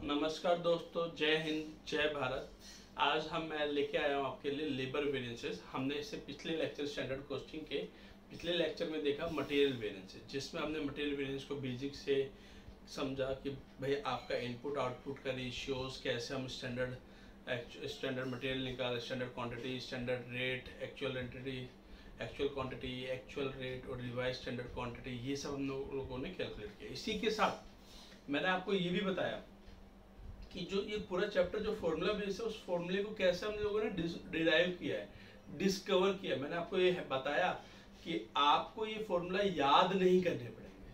नमस्कार दोस्तों, जय हिंद, जय भारत। आज मैं लेके आया हूँ आपके लिए लेबर वेरिएंसेस। हमने इससे पिछले लेक्चर स्टैंडर्ड कोस्टिंग के पिछले लेक्चर में देखा मटेरियल वेरिएंसेस, जिसमें हमने मटेरियल वेरिएंस को बेसिक से समझा कि भाई आपका इनपुट आउटपुट का रेशियोज कैसे हम स्टैंडर्ड मटेरियल निकाल, standard quantity, standard rate, actual entity, actual quantity, actual rate और रिवाइज स्टैंडर्ड क्वांटिटी, ये सब हम लोगों ने कैलकुलेट किया। इसी के साथ मैंने आपको ये भी बताया कि जो ये पूरा चैप्टर जो फॉर्मूला बेस है, उस फॉर्मूले को कैसे हम लोगों ने डिराइव किया है, डिस्कवर किया। मैंने आपको ये बताया कि आपको ये फॉर्मूला याद नहीं करने पड़ेंगे,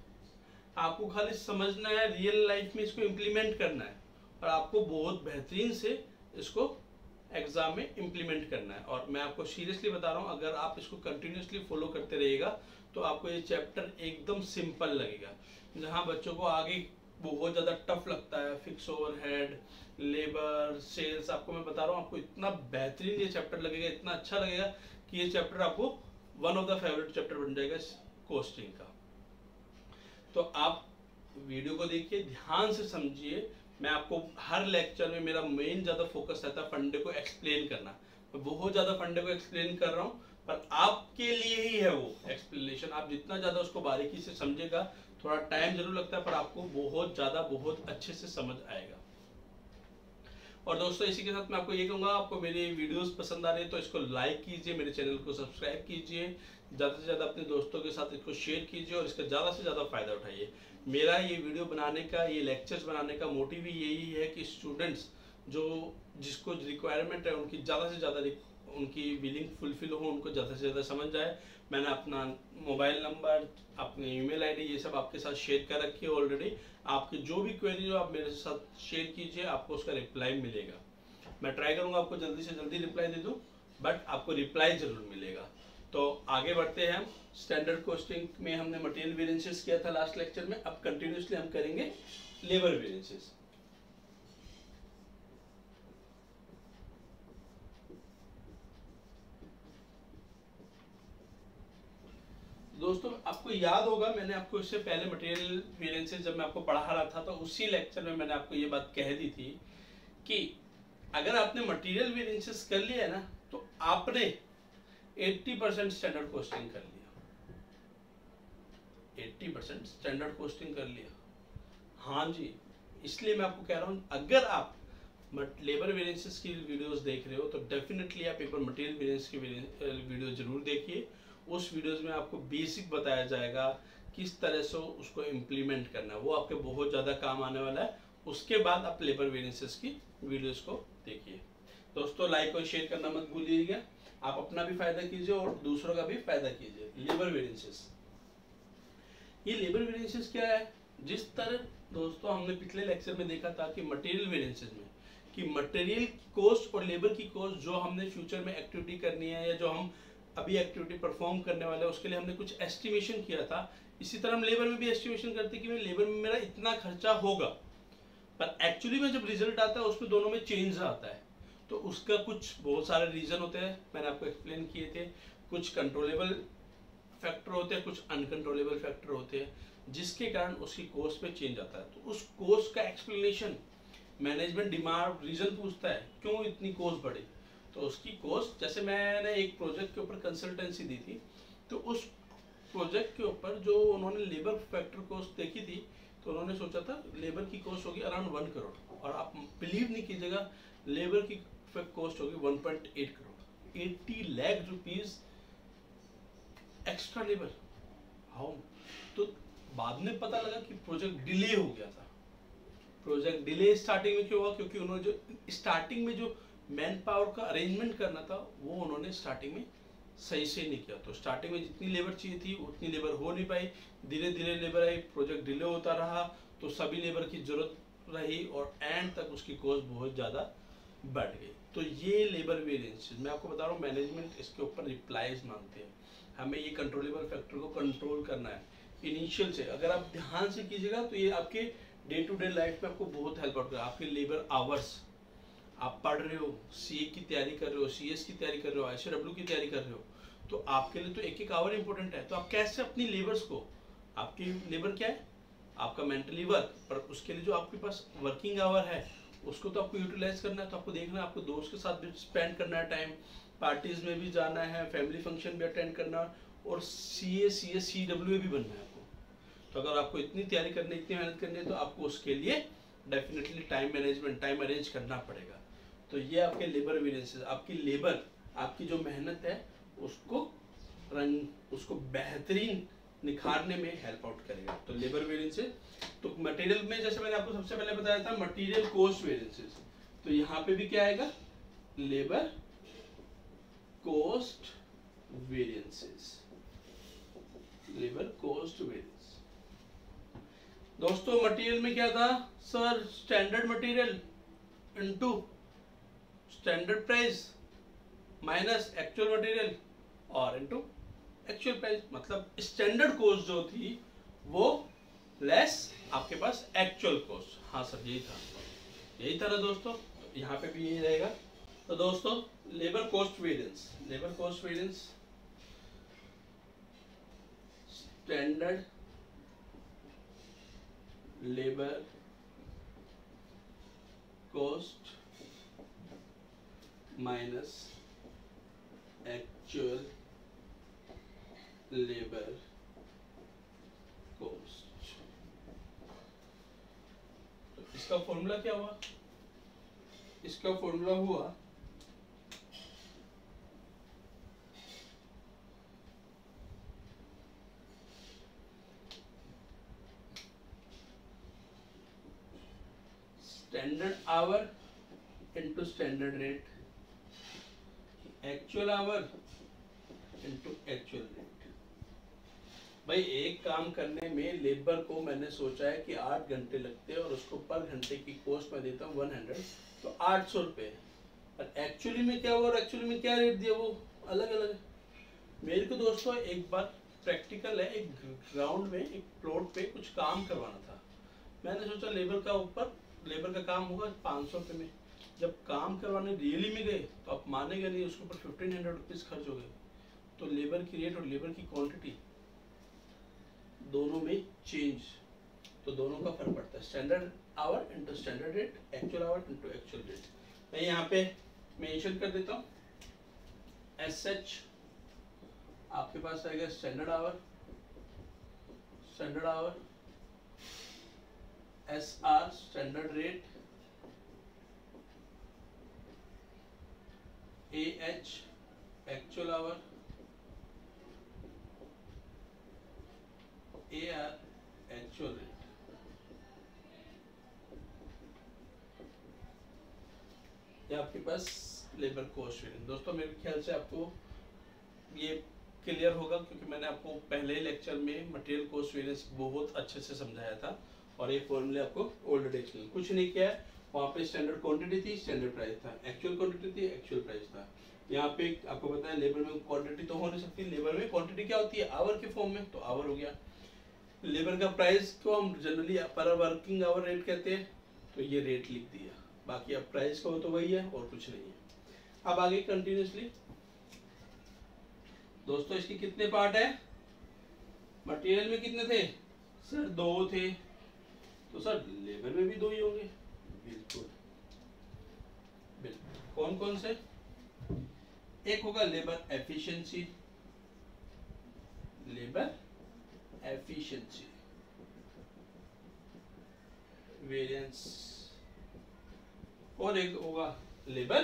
आपको खाली समझना है, रियल लाइफ में इसको इम्प्लीमेंट करना है और आपको बहुत बेहतरीन से इसको एग्जाम में इम्प्लीमेंट करना है। और मैं आपको सीरियसली बता रहा हूँ, अगर आप इसको कंटिन्यूसली फॉलो करते रहिएगा तो आपको ये चैप्टर एकदम सिंपल लगेगा। जहाँ बच्चों को आगे बहुत ज़्यादा टफ लगता है, फिक्स ओवरहेड, लेबर, सेल्स, आपको मैं बता रहा हूँ आपको इतना बेहतरीन ये चैप्टर लगेगा, इतना अच्छा लगेगा कि ये चैप्टर आपको one of the favourite chapter बन जाएगा कोस्टिंग का। तो आप वीडियो को देखिए, ध्यान से समझिए। मैं आपको हर लेक्चर में मेरा मेन ज़्यादा फोकस रहता है फंडे को एक्सप्लेन करना। मैं बहुत ज़्यादा फंडे को एक्सप्लेन कर रहा हूँ, पर आपके लिए ही है वो एक्सप्लेनेशन। आप जितना ज़्यादा उसको बारीकी से समझेगा, थोड़ा टाइम जरूर लगता है पर आपको बहुत अच्छे से समझ आएगा। और दोस्तों, इसी के साथ मैं आपको ये कहूँगा, आपको मेरी वीडियोस पसंद आ रही है तो इसको लाइक कीजिए, मेरे चैनल को सब्सक्राइब कीजिए, ज़्यादा से ज़्यादा अपने दोस्तों के साथ इसको शेयर कीजिए और इसका ज़्यादा से ज़्यादा फ़ायदा उठाइए। मेरा ये वीडियो बनाने का, ये लेक्चर्स बनाने का मोटिव ही यही है कि स्टूडेंट्स जिसको रिक्वायरमेंट है, उनकी ज़्यादा से ज़्यादा उनकी विलिंग फुलफिल हो, उनको ज़्यादा से ज़्यादा समझ जाए। मैंने अपना मोबाइल नंबर, अपनी ईमेल आईडी, ये सब आपके साथ शेयर कर रखी है ऑलरेडी। आपकी जो भी क्वेरी हो आप मेरे साथ शेयर कीजिए, आपको उसका रिप्लाई मिलेगा। मैं ट्राई करूँगा आपको जल्दी से जल्दी रिप्लाई दे दूँ, बट आपको रिप्लाई जरूर मिलेगा। तो आगे बढ़ते हैं हम। स्टैंडर्ड कोस्टिंग में हमने मटेरियल वेरिएंसेस किया था लास्ट लेक्चर में, अब कंटिन्यूसली हम करेंगे लेबर वेरिएंसेस। दोस्तों, आपको याद होगा मैंने आपको इससे पहले मटेरियल वेरिएंसेस जब मैं आपको पढ़ा रहा था तो उसी लेक्चर में मैंने आपको ये बात कह दी थी कि अगर आपने मटेरियल वेरिएंसेस कर लिया है ना, तो आपने 80% स्टैंडर्ड कोस्टिंग कर लिया। 80% स्टैंडर्ड कोस्टिंग कर लिया। हाँ जी, इसलिए मैं आपको कह रहा हूँ, अगर आप लेबर वेरिएंसेस की वीडियोस देख रहे हो तो डेफिनेटली आप एक बार मटेरियल वेरिएंस की वीडियो जरूर देखिए। उस वीडियोस में आपको बेसिक बताया जाएगा किस तरह से उसको इम्प्लीमेंट करना है, वो आपके बहुत ज़्यादा काम आने वाला है। उसके बाद आप लेबर वेरिएंसेस की वीडियोस को देखिए। दोस्तों, लाइक और शेयर करना मत भूलिएगा, आप अपना भी फायदा कीजिए और दूसरों का भी फायदा कीजिए। लेबर वेरिएंसेस, ये लेबर वेरिएंसेस क्या है? जिस तरह दोस्तों हमने पिछले लेक्चर में देखा था कि मटेरियल वेरिएंसेस में कि मटेरियल कॉस्ट और लेबर की कॉस्ट जो हमने फ्यूचर में एक्टिविटी करनी है या जो हम अभी एक्टिविटी परफॉर्म करने वाले हैं, उसके लिए हमने कुछ एस्टिमेशन किया था। इसी तरह हम लेबर में भी एस्टिमेशन करते हैं कि लेबर में मेरा इतना खर्चा होगा, पर एक्चुअली में जब रिजल्ट आता है उसमें दोनों में चेंज आता है। तो उसका कुछ बहुत सारे रीजन होते हैं, मैंने आपको एक्सप्लेन किए थे। कुछ कंट्रोलेबल फैक्टर होते हैं, कुछ अनकंट्रोलेबल फैक्टर होते हैं, जिसके कारण उसकी कॉस्ट में चेंज आता है। तो उस कॉस्ट का एक्सप्लेनेशन मैनेजमेंट डिमांड रीजन पूछता है, क्यों इतनी कॉस्ट बढ़ी। तो उसकी कॉस्ट, जैसे मैंने एक प्रोजेक्ट के ऊपर कंसल्टेंसी दी थी, तो उस प्रोजेक्ट के ऊपर जो उन्होंने लेबर फैक्टर कॉस्ट देखी थी, तो उन्होंने सोचा था लेबर की कॉस्ट होगी अराउंड 1 करोड़, और आप बिलीव नहीं कीजिएगा, लेबर की कॉस्ट होगी 1.8 crore. 80 lakh rupees extra labour. How? तो बाद में पता लगा कि प्रोजेक्ट डिले हो गया था। प्रोजेक्ट डिले स्टार्टिंग में क्यों हुआ? क्योंकि उन्होंने जो स्टार्टिंग में जो मैन पावर का अरेंजमेंट करना था वो उन्होंने स्टार्टिंग में सही से नहीं किया। तो स्टार्टिंग में जितनी लेबर चाहिए थी उतनी लेबर हो नहीं पाई, धीरे धीरे लेबर आई, प्रोजेक्ट डिले होता रहा, तो सभी लेबर की जरूरत रही और एंड तक उसकी कॉस्ट बहुत ज़्यादा बढ़ गई। तो ये लेबर वेरिएंसेस मैं आपको बता रहा हूँ, मैनेजमेंट इसके ऊपर रिप्लाईज मांगते हैं। हमें ये कंट्रोलेबल फैक्टर को कंट्रोल करना है इनिशियल से। अगर आप ध्यान से कीजिएगा तो ये आपके डे टू डे लाइफ में आपको बहुत हेल्प आउट करेगा। आपके लेबर आवर्स, आप पढ़ रहे हो, सीए की तैयारी कर रहे हो, सीएस की तैयारी कर रहे हो, आईसीडब्ल्यू की तैयारी कर रहे हो, तो आपके लिए तो एक एक आवर इंपॉर्टेंट है। तो आप कैसे अपनी लेबर्स को, आपकी लेबर क्या है? आपका मेंटली वर्क, पर उसके लिए जो आपके पास वर्किंग आवर है उसको तो आपको यूटिलाइज करना है। तो आपको देखना है, आपको दोस्त के साथ भी स्पेंड करना है टाइम, पार्टीज में भी जाना है, फैमिली फंक्शन भी अटेंड करना है, और CA CS CWA भी बनना है आपको। तो अगर आपको इतनी तैयारी करनी, इतनी मेहनत करनी है, तो आपको उसके लिए definitely time management, time arrange करना पड़ेगा। तो ये आपके लेबर वेरिएंसेस, आपकी लेबर, आपकी जो मेहनत है उसको उसको बेहतरीन निखारने में हेल्प आउट करेगा। तो लेबर वेरिएंसेस, तो मटेरियल में जैसे मैंने आपको सबसे पहले बताया था मटेरियल कॉस्ट वेरिएंसेस, तो यहाँ पे भी क्या आएगा, labour cost variances, labour cost variance. दोस्तों मटेरियल में क्या था sir, standard material into standard price minus actual material और इनटू एक्चुअल प्राइस, मतलब स्टैंडर्ड कॉस्ट जो थी वो लेस आपके पास एक्चुअल कॉस्ट। हाँ सर यही था ना दोस्तों, यहाँ पे भी यही रहेगा। तो दोस्तों labour cost variance, labour cost variance standard labour cost minus actual labour cost. तो इसका फॉर्मूला क्या हुआ, इसका फॉर्मूला हुआ standard hour into standard rate, actual hour into actual rate. भाई एक काम करने में लेबर को मैंने सोचा है कि 8 घंटे लगते हैं और उसको पर घंटे की कॉस्ट मैं देता हूँ 100, तो 800 रुपये। और एक्चुअली में क्या हुआ और एक्चुअली में क्या रेट दिया वो अलग अलग है। मेरे को दोस्तों एक बार प्रैक्टिकल है, एक ग्राउंड में एक प्लॉट पे कुछ काम करवाना था। मैंने सोचा लेबर का काम होगा 500 रुपये में। जब काम करवाने रियली में गए तो आप मानेगा नहीं, उसके ऊपर 1500 रुपीज़ खर्च हो गए। तो लेबर की रेट और लेबर की क्वांटिटी दोनों में चेंज, तो दोनों का फर्क पड़ता है। Standard our into standard rate, actual hour into actual rate. मैं यहाँ पे मेंशन कर देता हूँ SH आपके पास आएगा standard our, SR standard rate, AH actual our, AR actual rate. ये आपके पास लेबर कॉस्ट वेरिएंस। दोस्तों मेरे ख्याल से आपको ये क्लियर होगा, क्योंकि मैंने आपको पहले ही लेक्चर में मटेरियल कॉस्ट वेरिएंस बहुत अच्छे से समझाया था, और ये फॉर्मूले आपको ऑलरेडी एक्सप्लेन, कुछ नहीं किया है। वहाँ पे स्टैंडर्ड क्वांटिटी थी, स्टैंडर्ड प्राइस था, एक्चुअल क्वांटिटी थी, एक्चुअल प्राइस था। यहाँ पे आपको पता है लेबर में क्वांटिटी तो हो नहीं सकती, लेबर में क्वांटिटी क्या होती है, आवर के फॉर्म में, तो आवर हो गया। लेबर का प्राइस को हम जनरली पर वर्किंग आवर रेट कहते हैं, तो ये रेट लिख दिया। बाकी अब प्राइस का हो तो वही है और कुछ नहीं है। अब आगे कंटिन्यूसली दोस्तों इसके कितने पार्ट है, मटेरियल में कितने थे सर, 2 थे, तो सर लेबर में भी 2 ही होंगे। बिल्कुल बिल्कुल। कौन कौन से, एक होगा labour efficiency, labour efficiency variance, और एक होगा लेबर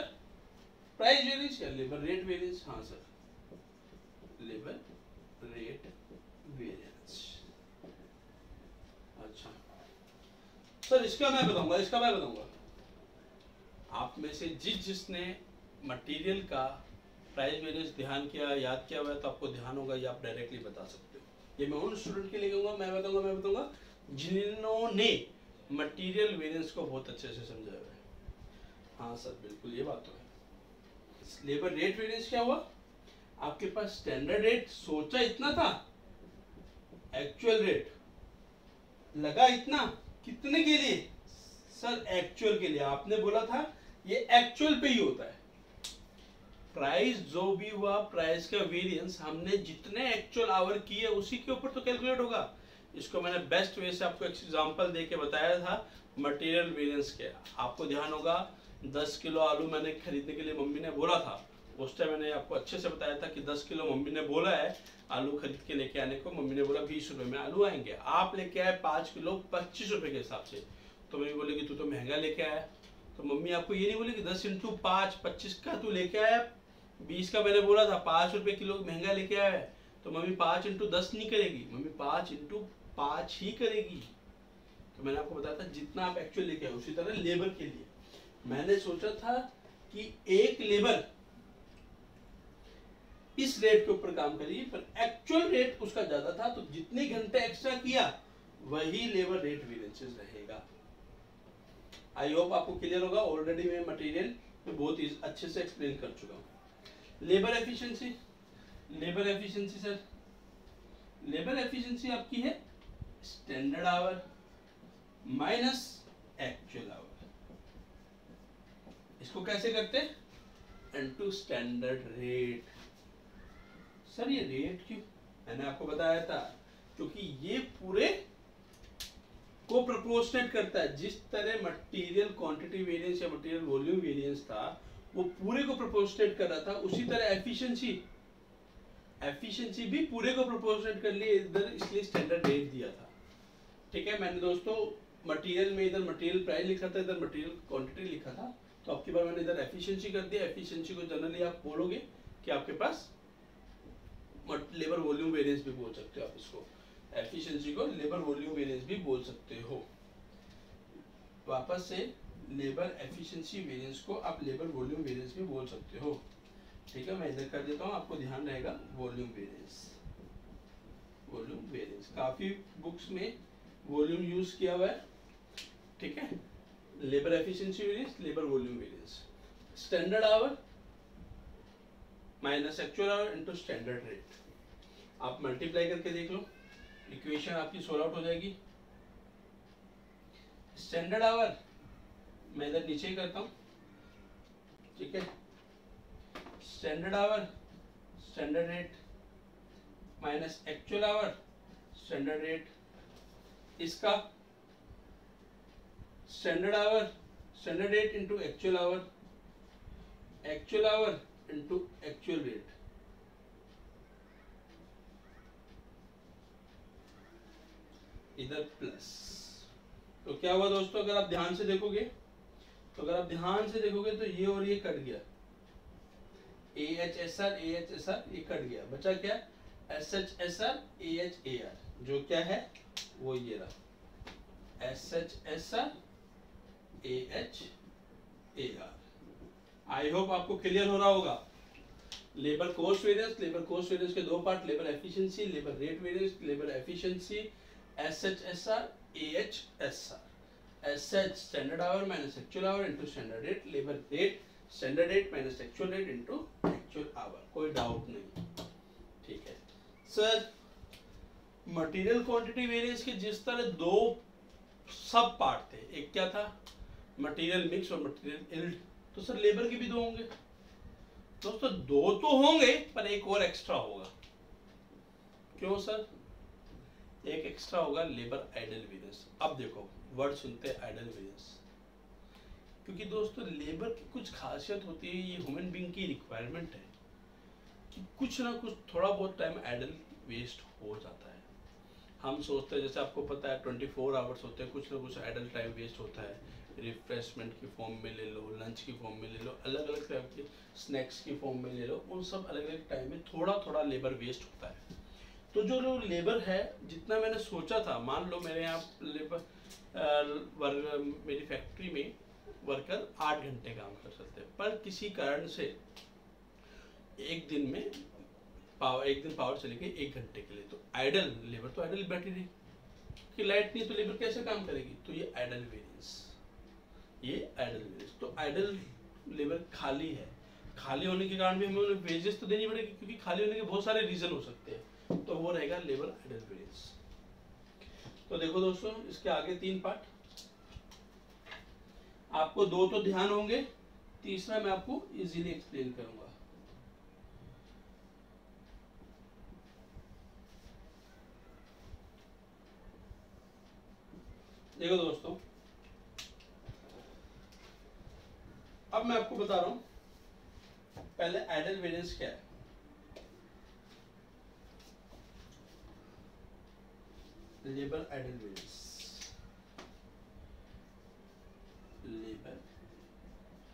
प्राइस वेरिएंस या लेबर रेट वेरिएंस। हाँ सर लेबर रेट वेरिएंस। अच्छा सर इसका मैं बताऊंगा। आप में से जिसने मटेरियल का प्राइस वेरिएंस ध्यान किया, याद किया हुआ है, तो आपको ध्यान होगा, ये आप डायरेक्टली बता सकते हो। ये मैं उन स्टूडेंट के लिए कहूँगा, मैं बताऊंगा जिन्होंने मटेरियल वेरिएंस को बहुत अच्छे से समझा हुआ है। हाँ सर बिल्कुल ये बात तो है। लेबर रेट वेरिएंस क्या हुआ, आपके पास स्टैंडर्ड रेट सोचा इतना था, एक्चुअल रेट लगा इतना, कितने के लिए सर, एक्चुअल के लिए। आपने बोला था ये एक्चुअल पे ही होता है। प्राइस जो भी हुआ, प्राइस का वेरिएंस हमने जितने एक्चुअल आवर किए उसी के ऊपर तो कैलकुलेट होगा। इसको मैंने बेस्ट वे से आपको एग्जांपल दे के बताया था मटेरियल वेरिएंस के। आपको ध्यान होगा 10 किलो आलू मैंने खरीदने के लिए मम्मी ने बोला था, उस टाइम मैंने आपको अच्छे से बताया था कि 10 किलो मम्मी ने बोला है आलू खरीद के लेके आने को। मम्मी ने बोला 20 रुपए में आलू आएंगे, आप लेके आए 5 किलो 25 रुपए के हिसाब से, तो मम्मी बोलेगी तू तो महंगा लेके आया। तो मम्मी आपको ये नहीं बोलेगी 10 इंटू 5 25 का तू लेके आया, 20 का मैंने बोला था 5 रुपए किलो महंगा लेके आया है, तो मम्मी 5 इंटू 10 नहीं करेगी, मम्मी 5 इंटू 5 ही करेगी। तो मैंने आपको बताया था जितना आप एक्चुअल लेके आए। उसी तरह लेबर के लिए मैंने सोचा था कि एक लेबर इस रेट के ऊपर काम करिए, पर एक्चुअल रेट उसका ज्यादा था, तो जितने घंटे एक्स्ट्रा किया वही लेबर रेट वेरिएंसेस रहेगा। आई होप आपको क्लियर होगा। ऑलरेडी मैं मटेरियल में बहुत ही अच्छे से एक्सप्लेन कर चुका हूं। Labour efficiency, labour efficiency sir, labour efficiency आपकी है standard hour minus actual our. इसको कैसे करते हैं? Into standard rate. सर ये रेट क्यों? मैंने आपको बताया था क्योंकि ये पूरे को प्रोपोर्शनेट करता है। जिस तरह मटेरियल क्वांटिटी वेरिएंस या मटेरियल वॉल्यूम वेरिएंस था वो पूरे को प्रोपोर्शनेट कर रहा था, उसी तरह एफिशिएंसी, एफिशिएंसी भी पूरे को प्रोपोर्शनेट कर लिए इधर, इसलिए स्टैंडर्ड रेट दिया था। ठीक है, मैंने दोस्तों मटेरियल में इधर मटेरियल प्राइस लिखा था, इधर मटेरियल क्वांटिटी लिखा था, तो आपकी बार मैंने इधर एफिशिएंसी कर दिया। एफिशिएंसी को जनरली आप बोलोगे कि आपके पास लेबर वॉल्यूम वेरिएंस भी बोल सकते हो आप इसको, एफिशिएंसी को लेबर वॉल्यूम वेरिएंस भी बोल सकते हो। वापस से लेबर एफिशिएंसी वेरिएंस को आप लेबर वॉल्यूम वेरिएंस भी बोल सकते हो। ठीक है, मैं इधर कर देता हूँ, आपको ध्यान रहेगा वॉल्यूम वेरिएंस। वॉल्यूम वेरिएंस काफी बुक्स में वॉल्यूम यूज किया हुआ है। ठीक है, labour efficiency variance, labour volume variance, standard hour minus actual hour into standard rate. आप मल्टीप्लाई करके देख लो, इक्वेशन आपकी सॉल्व आउट हो जाएगी। स्टैंडर्ड आवर मैं इधर नीचे ही करता हूं। ठीक है, standard hour standard rate minus actual hour standard rate, इसका standard hour standard rate into actual hour, actual hour into actual rate. इधर प्लस, तो क्या हुआ दोस्तों? अगर आप ध्यान से देखोगे तो ये और ये कट गया, AHSR ये कट गया, बचा क्या? SHSR AHAR, जो क्या है वो ये रहा SHSR AHAR। आई होप आपको क्लियर हो रहा होगा। Labour cost variance, labour cost variance के दो part, labour efficiency, labour rate variance, labour efficiency SHSR AHSR, SH standard hour minus actual hour into standard rate, labour rate standard rate minus actual rate into actual our. कोई doubt नहीं? ठीक है sir, material quantity variance के जिस तरह दो सब part थे, एक क्या था मटेरियल मिक्स और मटेरियल यील्ड, तो सर लेबर के भी दो होंगे। दोस्तों दो तो होंगे पर एक और एक्स्ट्रा होगा। क्यों सर? एक एक्स्ट्रा होगा लेबर आइडल वेरिएंस। अब देखो वर्ड सुनते हैं आइडल वेरिएंस, क्योंकि दोस्तों लेबर की कुछ खासियत होती है, ये ह्यूमन बीइंग की रिक्वायरमेंट है कि कुछ ना कुछ थोड़ा बहुत टाइम आइडल वेस्ट हो जाता है। हम सोचते हैं, जैसे आपको पता है 24 आवर्स होते हैं, कुछ ना कुछ आइडल टाइम वेस्ट होता है, रिफ्रेशमेंट की फॉर्म में ले लो, लंच की फॉर्म में ले लो, अलग अलग टाइप के स्नैक्स की फॉर्म में ले लो, उन सब अलग अलग टाइम में थोड़ा थोड़ा लेबर वेस्ट होता है। तो जो लेबर है, जितना मैंने सोचा था, मान लो मेरे यहाँ लेबर मेरी फैक्ट्री में वर्कर 8 घंटे काम कर सकते हैं, पर किसी कारण से एक दिन पावर चली गई 1 घंटे के लिए, तो आइडल लेबर तो आइडल बैठी रही कि लाइट नहीं तो लेबर कैसे काम करेगी? तो ये आइडल वेरिएंस, तो आइडल लेबर खाली है, खाली होने के कारण भी हमें उन्हें वेजेस तो देनी पड़ेगी, क्योंकि खाली होने के बहुत सारे रीजन हो सकते हैं, तो वो रहेगा लेबर आइडल वेरिएंस। तो देखो दोस्तों, इसके आगे 3 पार्ट, आपको 2 तो ध्यान होंगे, तीसरा मैं आपको इजीली एक्सप्लेन करूंगा। देखो दोस्तों, अब मैं आपको बता रहा हूं पहले आइडल वेरिएंस क्या है। Labour idle variance, labour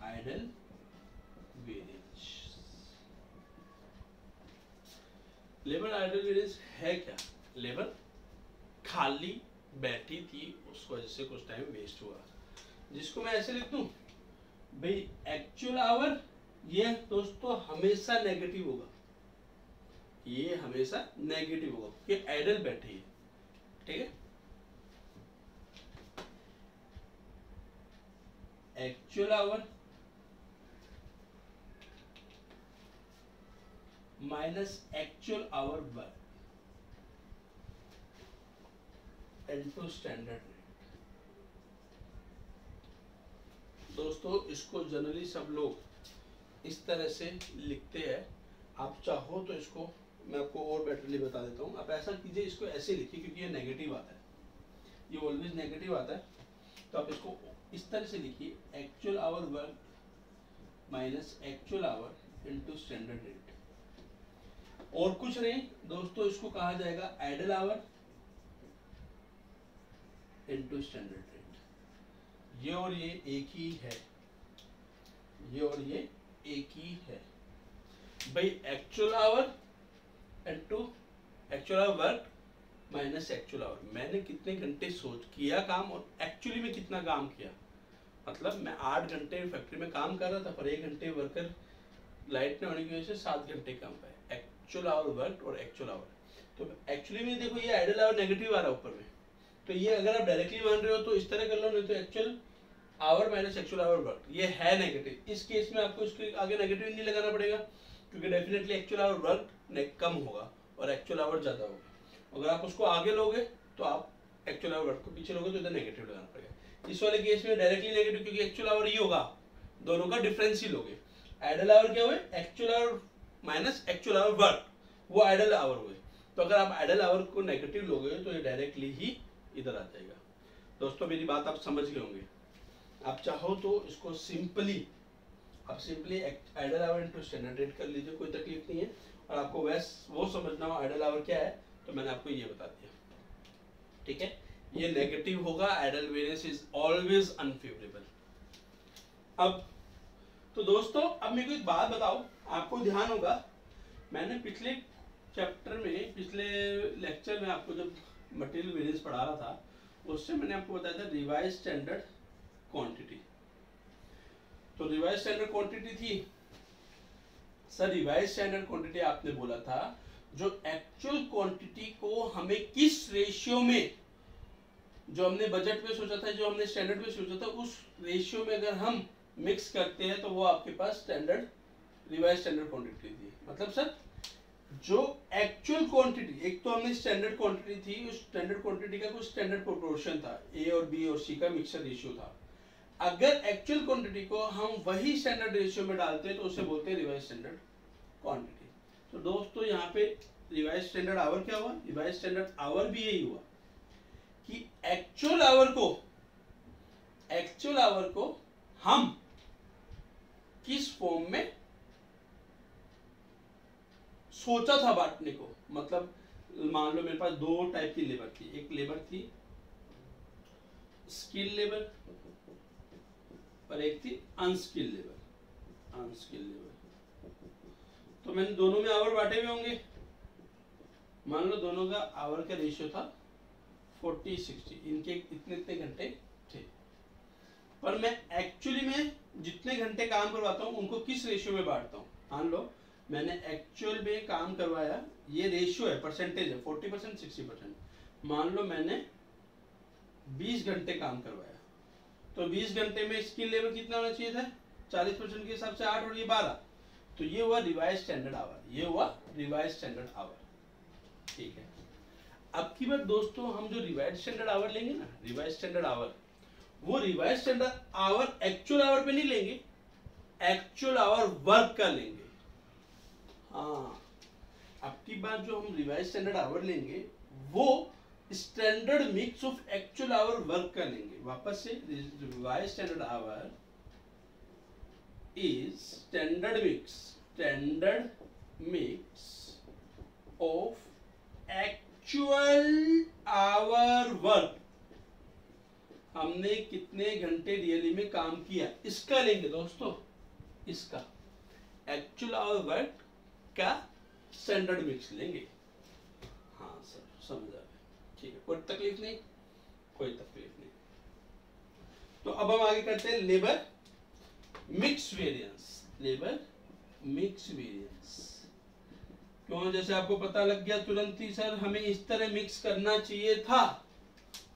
idle variance. Labour idle variance है क्या? लेबर खाली बैठी थी, उस वजह से कुछ टाइम वेस्ट हुआ, जिसको मैं ऐसे लिख दूं भाई एक्चुअल आवर, ये दोस्तों हमेशा नेगेटिव होगा, ये हमेशा नेगेटिव होगा कि आइडल बैठी है, ठीक है। Actual our minus actual hour work into standard rate. दोस्तों इसको जनरली सब लोग इस तरह से लिखते हैं, आप चाहो तो इसको मैं आपको और बेटरली बता देता हूँ। आप ऐसा कीजिए, इसको ऐसे लिखिए क्योंकि ये नेगेटिव आता है, ये ऑलवेज नेगेटिव आता है, तो आप इसको इस तरह से लिखिए actual hour work minus actual hour into standard rate. और कुछ नहीं दोस्तों, इसको कहा जाएगा idle hour into standard rate. ये और ये एक ही है, ये और ये एक ही है भाई। Actual hour into actual hour work minus actual our, मैंने कितने घंटे सोच किया काम और एक्चुअली में कितना काम किया। मतलब मैं 8 घंटे फैक्ट्री में काम कर रहा था, पर 1 घंटे वर्कर लाइट न होने की वजह से 7 घंटे काम पाए। एक्चुअल आवर वर्क और एक्चुअल आवर, तो एक्चुअली में देखो ये आइडल आवर नेगेटिव आ रहा है ऊपर में, तो ये अगर आप डायरेक्टली मान रहे हो तो इस तरह कर लो, नहीं तो actual our minus actual hour work, ये है नेगेटिव। इस केस में आपको इसके आगे नेगेटिव नहीं लगाना पड़ेगा, क्योंकि डेफिनेटली एक्चुअल आवर वर्क कम होगा और एक्चुअल आवर ज्यादा होगा। अगर आप उसको आगे लोगे तो आप एक्चुअल आवर वर्क को पीछे लोगे तो इधर नेगेटिव लगाना पड़ेगा। इस वाले केस में डायरेक्टली नेगेटिव, क्योंकि एक्चुअल आवर ही होगा, दोनों का डिफरेंस ही लोगे। आइडल आवर क्या हुए? Actual our minus actual hour work, वो आइडल आवर हुए। तो अगर आप आइडल आवर को नेगेटिव लोगे तो ये डायरेक्टली ही इधर आ जाएगा। दोस्तों मेरी बात आप समझ गए होंगे। आप चाहो तो इसको simply idle hour into standard rate कर लीजिए, कोई तकलीफ नहीं है। और आपको वो समझना हो आइडल आवर क्या है, तो मैंने आपको ये बता दिया, ठीक है। ये नेगेटिव होगा, idle variance is always unfavourable. अब तो दोस्तों अब मेरे को एक बात बताओ, आपको ध्यान होगा मैंने पिछले चैप्टर में, पिछले लेक्चर में आपको जब मटेरियल वेरिएंस पढ़ा रहा था, उससे मैंने आपको बताया था रिवाइज स्टैंडर्ड क्वांटिटी। तो रिवाइज स्टैंडर्ड क्वांटिटी थी सर, रिवाइज स्टैंडर्ड क्वांटिटी आपने बोला था जो एक्चुअल क्वांटिटी को हमें किस रेशियो में, जो हमने बजट में सोचा था, जो हमने स्टैंडर्ड में सोचा था, उस रेशियो में अगर हम मिक्स करते हैं तो वो आपके पास स्टैंडर्ड रिवाइज स्टैंडर्ड क्वांटिटी थी। मतलब सर जो एक्चुअल क्वांटिटी, एक तो हमने स्टैंडर्ड क्वांटिटी थी, उस स्टैंडर्ड क्वांटिटी का कुछ स्टैंडर्ड प्रोपोर्शन था, ए और बी और सी का मिक्सर रेशियो था। अगर एक्चुअल क्वांटिटी को हम वही स्टैंडर्ड रेशियो में डालते हैं तो उसे बोलते हैं रिवाइज स्टैंडर्ड क्वांटिटी। तो दोस्तों यहाँ पे रिवाइज स्टैंडर्ड आवर क्या हुआ? रिवाइज स्टैंडर्ड आवर भी यही हुआ कि एक्चुअल आवर को हम किस फॉर्म में सोचा था बांटने को। मतलब मान लो मेरे पास 2 टाइप की लेबर थी, एक लेबर थी स्किल लेबर और एक थी अनस्किल लेबर। तो मैंने दोनों में आवर बांटे हुए होंगे, मान लो दोनों का आवर का रेशियो था 40-60, इनके इतने इतने घंटे थे। पर मैं एक्चुअली में जितने घंटे काम करवाता हूँ उनको किस रेशियो में बांटता हूँ। मान लो मैंने एक्चुअल में काम करवाया, ये रेशियो है, परसेंटेज है, 40% 60%। मान लो मैंने 20 घंटे काम करवाया, तो 20 घंटे में स्किल लेवल कितना होना चाहिए था? 40% के हिसाब से 8 और ये 12, तो ये हुआ रिवाइज स्टैंडर्ड आवर, ये हुआ रिवाइज स्टैंडर्ड आवर, ठीक है। अब की बात दोस्तों, हम जो रिवाइज स्टैंडर्ड आवर लेंगे ना, रिवाइज स्टैंडर्ड आवर, वो revise standard our actual hour पे नहीं लेंगे, एक्चुअल आवर वर्क का लेंगे। हाँ, अब की बात जो हम रिवाइज स्टैंडर्ड आवर लेंगे वो standard mix of actual hour work का लेंगे। वापस से revise standard our is standard mix of actual hour work, हमने कितने घंटे रियली में काम किया, इसका लेंगे दोस्तों, इसका एक्चुअल आवर वर्क का स्टैंडर्ड मिक्स लेंगे। हाँ सर समझ आ गया, ठीक है, कोई तकलीफ नहीं, कोई तकलीफ नहीं। तो अब हम आगे करते हैं labour mix variance. Labour mix variance क्यों, जैसे आपको पता लग गया तुरंत ही सर हमें इस तरह मिक्स करना चाहिए था,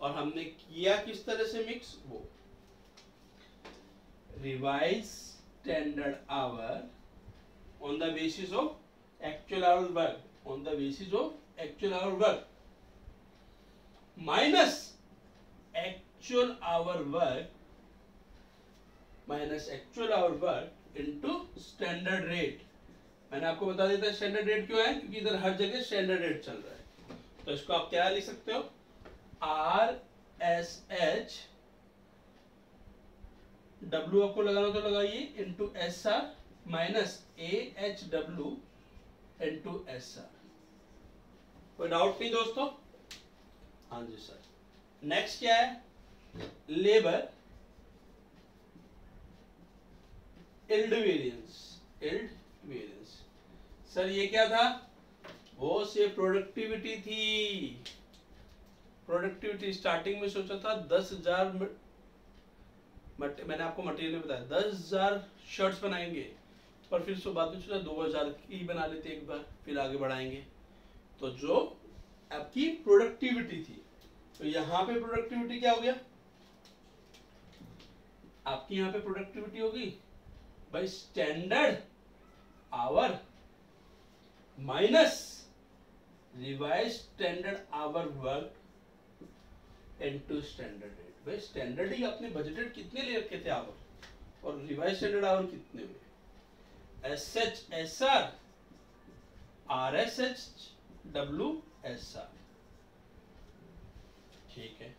और हमने किया किस तरह से मिक्स, वो revise standard hour on the basis of actual hour work, on the basis of actual hour work minus actual hour work, minus actual hour work into standard rate. मैंने आपको बता देता है स्टैंडर्ड रेट क्यों है, क्योंकि इधर हर जगह स्टैंडर्ड रेट चल रहा है। तो इसको आप क्या लिख सकते हो, RSH, W आपको लगाना तो लगाइए, into SR minus AHW into SR। कोई डाउट नहीं दोस्तों? हाँ जी सर। नेक्स्ट क्या है, labour yield variance. Yield variance sir ये क्या था, वो से प्रोडक्टिविटी थी। प्रोडक्टिविटी स्टार्टिंग में सोचा था 10,000, मैंने आपको मटेरियल में बताया 10,000 शर्ट्स बनाएंगे, पर फिर उसके बाद में सोचा 2,000 ही बना लेते एक बार, फिर आगे बढ़ाएंगे। तो जो आपकी प्रोडक्टिविटी थी, तो यहाँ पे प्रोडक्टिविटी क्या हो गया, आपकी यहाँ पे प्रोडक्टिविटी होगी भाई standard hour minus revise standard hour work into standard rate. भाई स्टैंडर्ड ही आपने बजटेड कितने ले रखे थे आवर, और रिवाइज स्टैंडर्ड आवर कितने हुए, SHSR RSH WSR। ठीक है,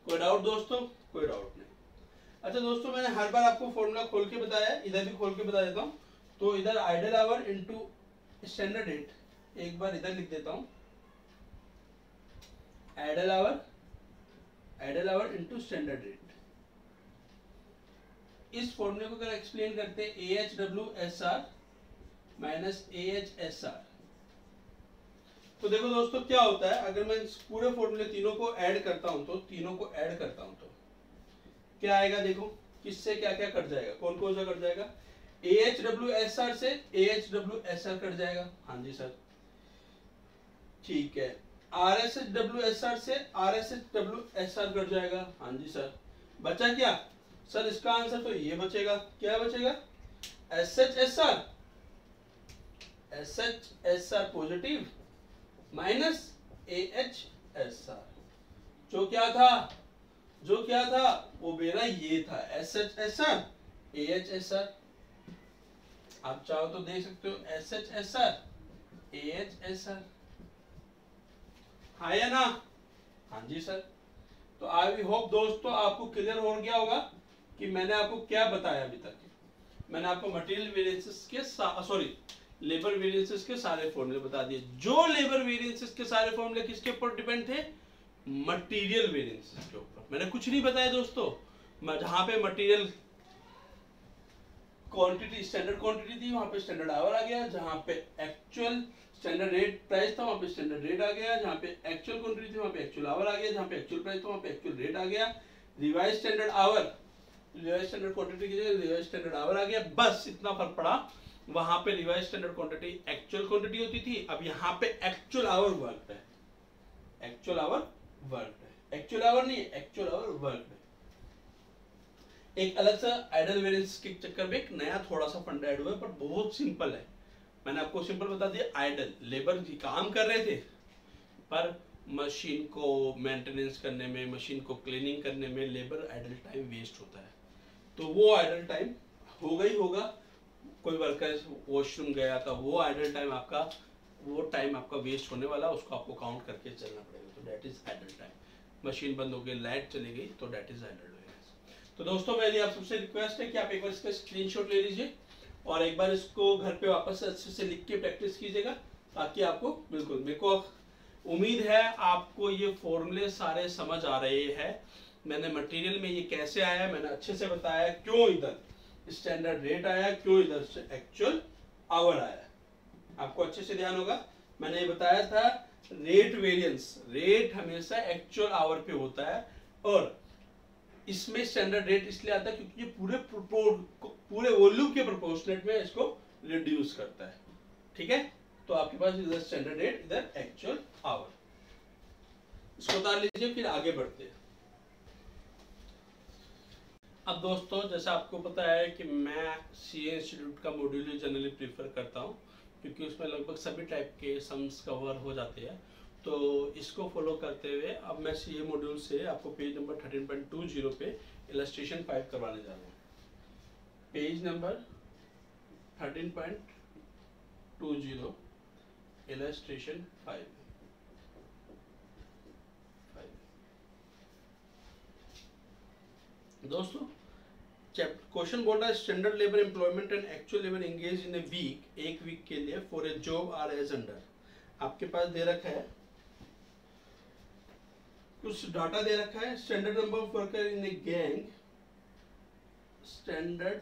कोई डाउट दोस्तों? कोई डाउट नहीं। अच्छा दोस्तों, मैंने हर बार आपको फॉर्मूला खोल के बताया, इधर भी खोल के बता देता हूं। तो इधर idle hour into standard rate, एक बार इधर लिख देता हूं, idle hour into standard rate. इस फॉर्मूले को अगर एक्सप्लेन करते हैं AHWSR माइनस AHSR, तो देखो दोस्तों क्या होता है, अगर मैं इस पूरे फॉर्मूले तीनों को ऐड करता हूं तो क्या आएगा, देखो किससे क्या क्या कट जाएगा, कौन कौन सा कट जाएगा, AHWSR से AHWSR कट जाएगा। हाँ जी सर, ठीक है, RSHWSR से RSHWSR कट जाएगा। हाँ जी सर, बचा क्या सर, इसका आंसर तो ये बचेगा, क्या बचेगा, SHSR पॉजिटिव माइनस AHSR, जो क्या था वो मेरा ये था SHSR AHSR। आप चाहो तो देख सकते हो SHSR AHSR, हाँ या ना? हाँ जी सर। तो आई होप दोस्तों आपको क्लियर हो गया होगा कि मैंने आपको क्या बताया अभी तक। मैंने आपको मटेरियल वेरिएंसेस के लेबर वेरिएंसेस के सारे फॉर्मूले बता दिए। जो लेबर वेरिएंसेस के सारे फॉर्मूले किसके ऊपर डिपेंड थे, मटेरियल वेरिएंसेस के ऊपर। मैंने कुछ नहीं बताया दोस्तों, जहां पे मटेरियल क्वांटिटी स्टैंडर्ड क्वांटिटी थी वहां पे स्टैंडर्ड आवर आ गया, जहां पे एक्चुअल स्टैंडर्ड रेट प्राइस था वहां पे स्टैंडर्ड रेट आ गया, जहां पे एक्चुअल क्वांटिटी थी वहां पे एक्चुअल आवर आ गया, जहां पे एक्चुअल प्राइस था वहां पे एक्चुअल रेट आ गया। रिवाइज स्टैंडर्ड क्वांटिटी की जगह रिवाइज स्टैंडर्ड आवर आ गया, बस इतना फर्क पड़ा। वहां पे revise standard quantity actual quantity होती थी, अब यहाँ पे एक्चुअल आवर वर्क है, एक्चुअल आवर नहीं, एक्चुअल आवर वर्क है। एक अलग सा आइडल वेरिएंस के चक्कर में एक नया थोड़ा सा फंडा ऐड हुआ है, पर बहुत सिंपल है। मैंने आपको सिंपल बता दिया, आइडल लेबर जी काम कर रहे थे, पर मशीन को मेंटेनेंस करने में, मशीन को क्लीनिंग करने में लेबर आइडल टाइम वेस्ट होता है। तो वो आइडल टाइम होगा ही होगा। कोई वर्कर वॉशरूम गया था, वो आइडल टाइम आपका वो टाइम आपका वेस्ट होने वाला, उसको आपको काउंट करके चलना पड़ेगा, तो that is idle time. Machine बंद हो गई, लाइट चली गई, तो दैट इज आइडल वेरिएंस। तो दोस्तों मेरी आप सबसे रिक्वेस्ट है कि आप एक बार इसका स्क्रीनशॉट ले लीजिए और एक बार इसको घर पे वापस से अच्छे से लिख के प्रैक्टिस कीजिएगा, ताकि आपको बिल्कुल, मेरे को उम्मीद है आपको ये फॉर्मूले सारे समझ आ रहे हैं। मैंने मटेरियल में ये कैसे आया मैंने अच्छे से बताया, क्यों इधर स्टैंडर्ड रेट आया, क्यों इधर से एक्चुअल आवर आया, आपको अच्छे से ध्यान होगा। मैंने ये बताया था रेट वेरिएंस, रेट हमेशा एक्चुअल आवर पे होता है, और इसमें स्टैंडर्ड रेट इसलिए आता है क्योंकि ये पूरे वॉल्यूम के प्रोपोर्शनेट में इसको रिड्यूस करता है। ठीक है, तो आपके पास इधर स्टैंडर्ड रेट, इधर एक्चुअल आवर, इसको उतार लीजिए, फिर आगे बढ़ते हैं। अब दोस्तों जैसा आपको पता है कि मैं सीए इंस्टीट्यूट का मॉड्यूल ही जनरली प्रीफर करता हूँ, क्योंकि उसमें लगभग सभी टाइप के सम्स कवर हो जाते हैं। तो इसको फॉलो करते हुए अब मैं सीए मॉड्यूल से आपको पेज नंबर 13.20 पे इलस्ट्रेशन 5 करवाने जा रहा हूँ। Page number 13.20 illustration 5। दोस्तों क्वेश्चन बोल रहा है standard labour employment and actual labour engage in a week, एक वीक के लिए for a job are as under. आपके पास दे रखा है कुछ डाटा दे रखा है, standard number of worker in a gang, standard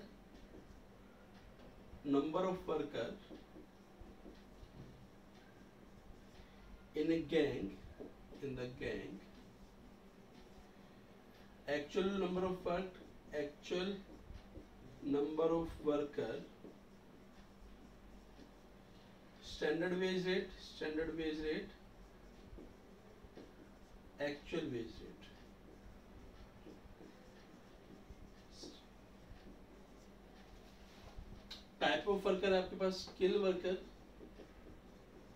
number of worker in a gang, in the gang, actual number of work, actual number of worker, standard wage rate, standard wage rate, actual wage rate। Type of worker आपके पास skill worker,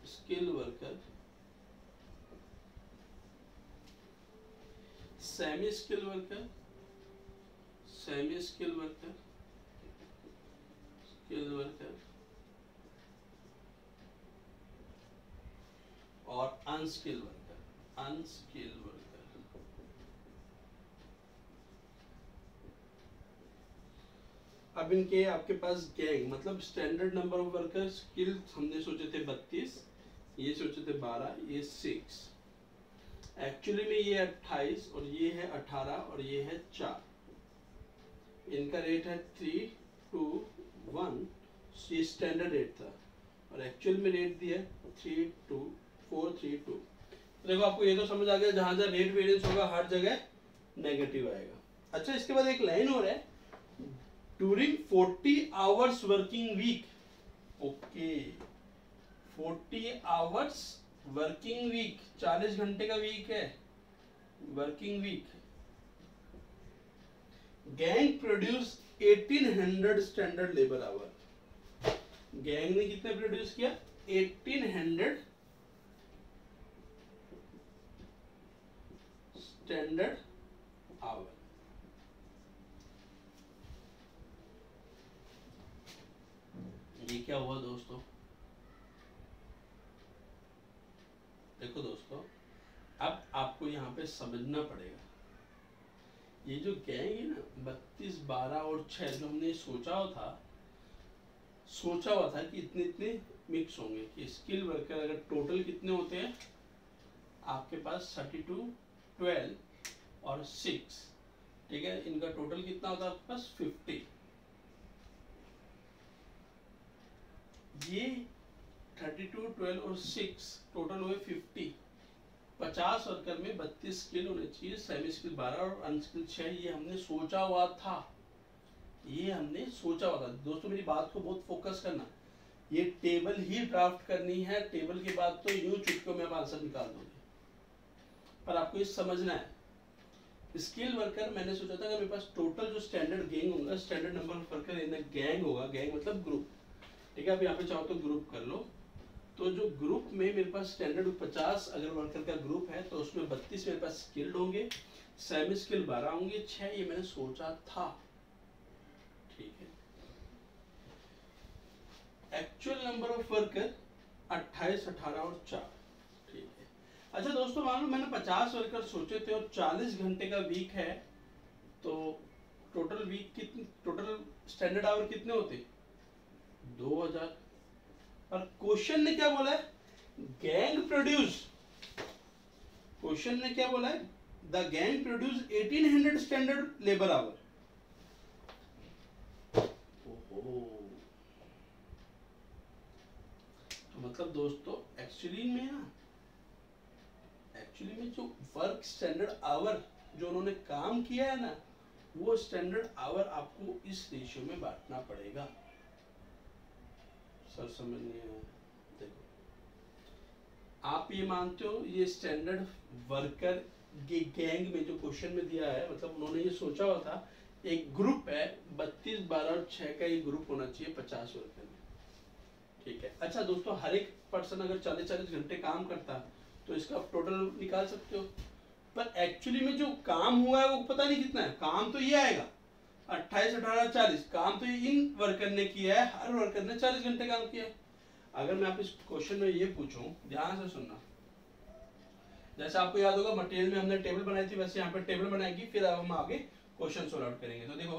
skill worker, semi skill worker, semi skill worker, skill worker और unskill worker, unskill worker. अब इनके आपके पास gang मतलब standard number of worker, skill हमने सोचे थे 32, ये सोचे थे 12, ये 6, एक्चुअली में ये 28 और ये है 18 और ये है 4। इनका रेट है 321, ये स्टैंडर्ड रेट था और एक्चुअल में रेट दिया 32432। तो देखो आपको ये तो समझ आ गया, जहां जहां रेट वेरिएंस होगा हर जगह नेगेटिव आएगा। अच्छा, इसके बाद एक लाइन और है, during 40 hours working week. Okay, 40 hours working week, 40 घंटे का वीक है working week. Gang produce 1800 standard labour hour. Gang ने कितने प्रोड्यूस किया? 1800 स्टैंडर्ड आवर। ये क्या हुआ दोस्तों? देखो दोस्तों, अब आपको यहाँ पे समझना पड़ेगा, ये जो गैंग है ना 32, 12 और 6 जो हमने सोचा हुआ था कि इतने इतने मिक्स होंगे कि स्किल वर्कर अगर टोटल कितने होते हैं आपके पास 32, 12 और 6, ठीक है, इनका टोटल कितना होता है आपके पास 50। ये 32, 12 और 6 टोटल हुए 50। 50 वर्कर में 32 स्किल होने चाहिए, सेमी स्किल 12 और अनस्किल 6। ये हमने सोचा हुआ था, ये हमने सोचा हुआ था। दोस्तों मेरी बात को बहुत फोकस करना, ये टेबल ही ड्राफ्ट करनी है, टेबल के बाद तो यूं चुटकियों में आप आंसर निकाल दोगे, पर आपको ये समझना है। स्किल वर्कर मैंने सोचा था कि मेरे पास टोटल जो स्टैंडर्ड गैंग होगा, standard number of worker in gang होगा, गैंग मतलब ग्रुप, ठीक है। आप यहाँ पे चाहो तो ग्रुप कर लो, तो जो ग्रुप में मेरे पास स्टैंडर्ड 50 अगर वर्कर का ग्रुप है तो उसमें 32 मेरे पास स्किल्ड होंगे, सेमी स्किल 12 होंगे, 6 ये मैंने सोचा था, ठीक है। एक्चुअल नंबर ऑफ वर्कर 28, 18 और 4। ठीक है। अच्छा दोस्तों, मान लो मैंने 50 वर्कर सोचे थे और 40 घंटे का वीक है, तो टोटल वीक कितने, टोटल स्टैंडर्ड आवर कितने होते? 2000। और क्वेश्चन ने क्या बोला है? गैंग प्रोड्यूस, क्वेश्चन ने क्या बोला है? The gang produce 1800 standard labour our. तो मतलब दोस्तों एक्चुअली में जो वर्क स्टैंडर्ड आवर जो उन्होंने काम किया है ना, वो स्टैंडर्ड आवर आपको इस रेशियो में बांटना पड़ेगा। सर समझ नहीं आया? देखो, आप ये मानते हो ये स्टैंडर्ड वर्कर गैंग में जो क्वेश्चन में दिया है, मतलब उन्होंने ये सोचा हुआ था एक ग्रुप है 32, 12 और 6 का ये ग्रुप होना चाहिए 50 वर्कर में। ठीक है। अच्छा दोस्तों, हर एक पर्सन अगर 40-40 घंटे काम करता तो इसका टोटल निकाल सकते हो, पर एक्चुअली में जो काम हुआ है वो पता नहीं कितना है। काम तो ये आएगा 28, 18, 40, काम तो इन वर्कर ने किया है, हर वर्कर ने 40 घंटे काम किया है। अगर मैं आप इस क्वेश्चन में ये पूछूं, ध्यान से सुनना, जैसे आपको याद होगा मटेरियल में हमने टेबल बनाई थी, वैसे यहाँ पर टेबल बनाएगी, फिर अब हम आगे क्वेश्चन सॉल्व आउट करेंगे। तो देखो,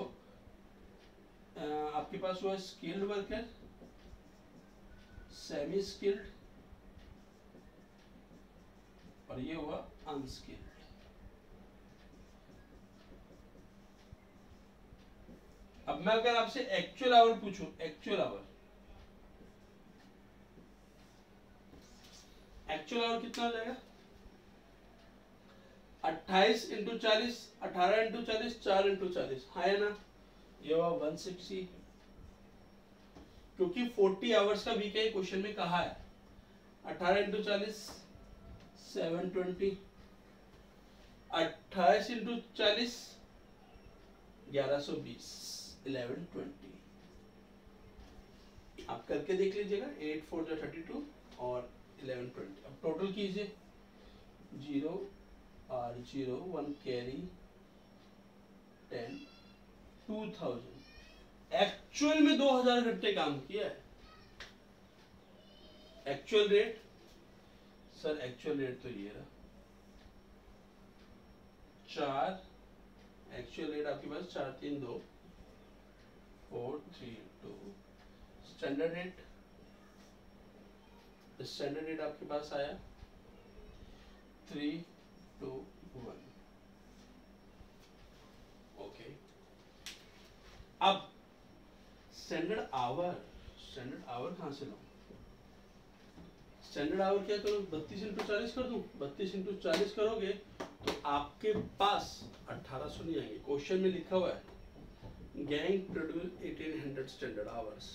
आपके पास हुआ स्किल्ड वर्कर, सेमी स्किल्ड, और ये हुआ अनस्किल्ड। अब मैं अगर आपसे एक्चुअल आवर पूछूं, एक्चुअल आवर कितना हो जाएगा? 28 इंटू 40, 18 इंटू 40, 4 इंटू 40, हाँ है ना? ये हुआ 160, क्योंकि 40 आवर्स का वीक है, क्वेश्चन में कहा है। 18 इंटू 40 720, 28 इंटू 40 1120, 1120। आप करके देख लीजिएगा, 8 4 जो 32 और 1120। अब टोटल कीजिए, 0 और 0 1 कैरी 10, 2000। एक्चुअल में 2000 घंटे काम किया है। Actual rate, sir actual rate तो ये रहा 4, एक्चुअल रेट आपके पास 4 3 2 4 3 2। स्टैंडर्ड रेट आपके पास आया 3 2 1। ओके। अब स्टैंडर्ड आवर कहां से लाऊं? स्टैंडर्ड आवर क्या करूं? 32 इंटू 40 कर दूं? 32 इंटू 40 करोगे तो आपके पास 1800 नहीं आएंगे। क्वेश्चन में लिखा हुआ है गैंग प्रोड्यूस 1800 स्टैंडर्ड आवर्स।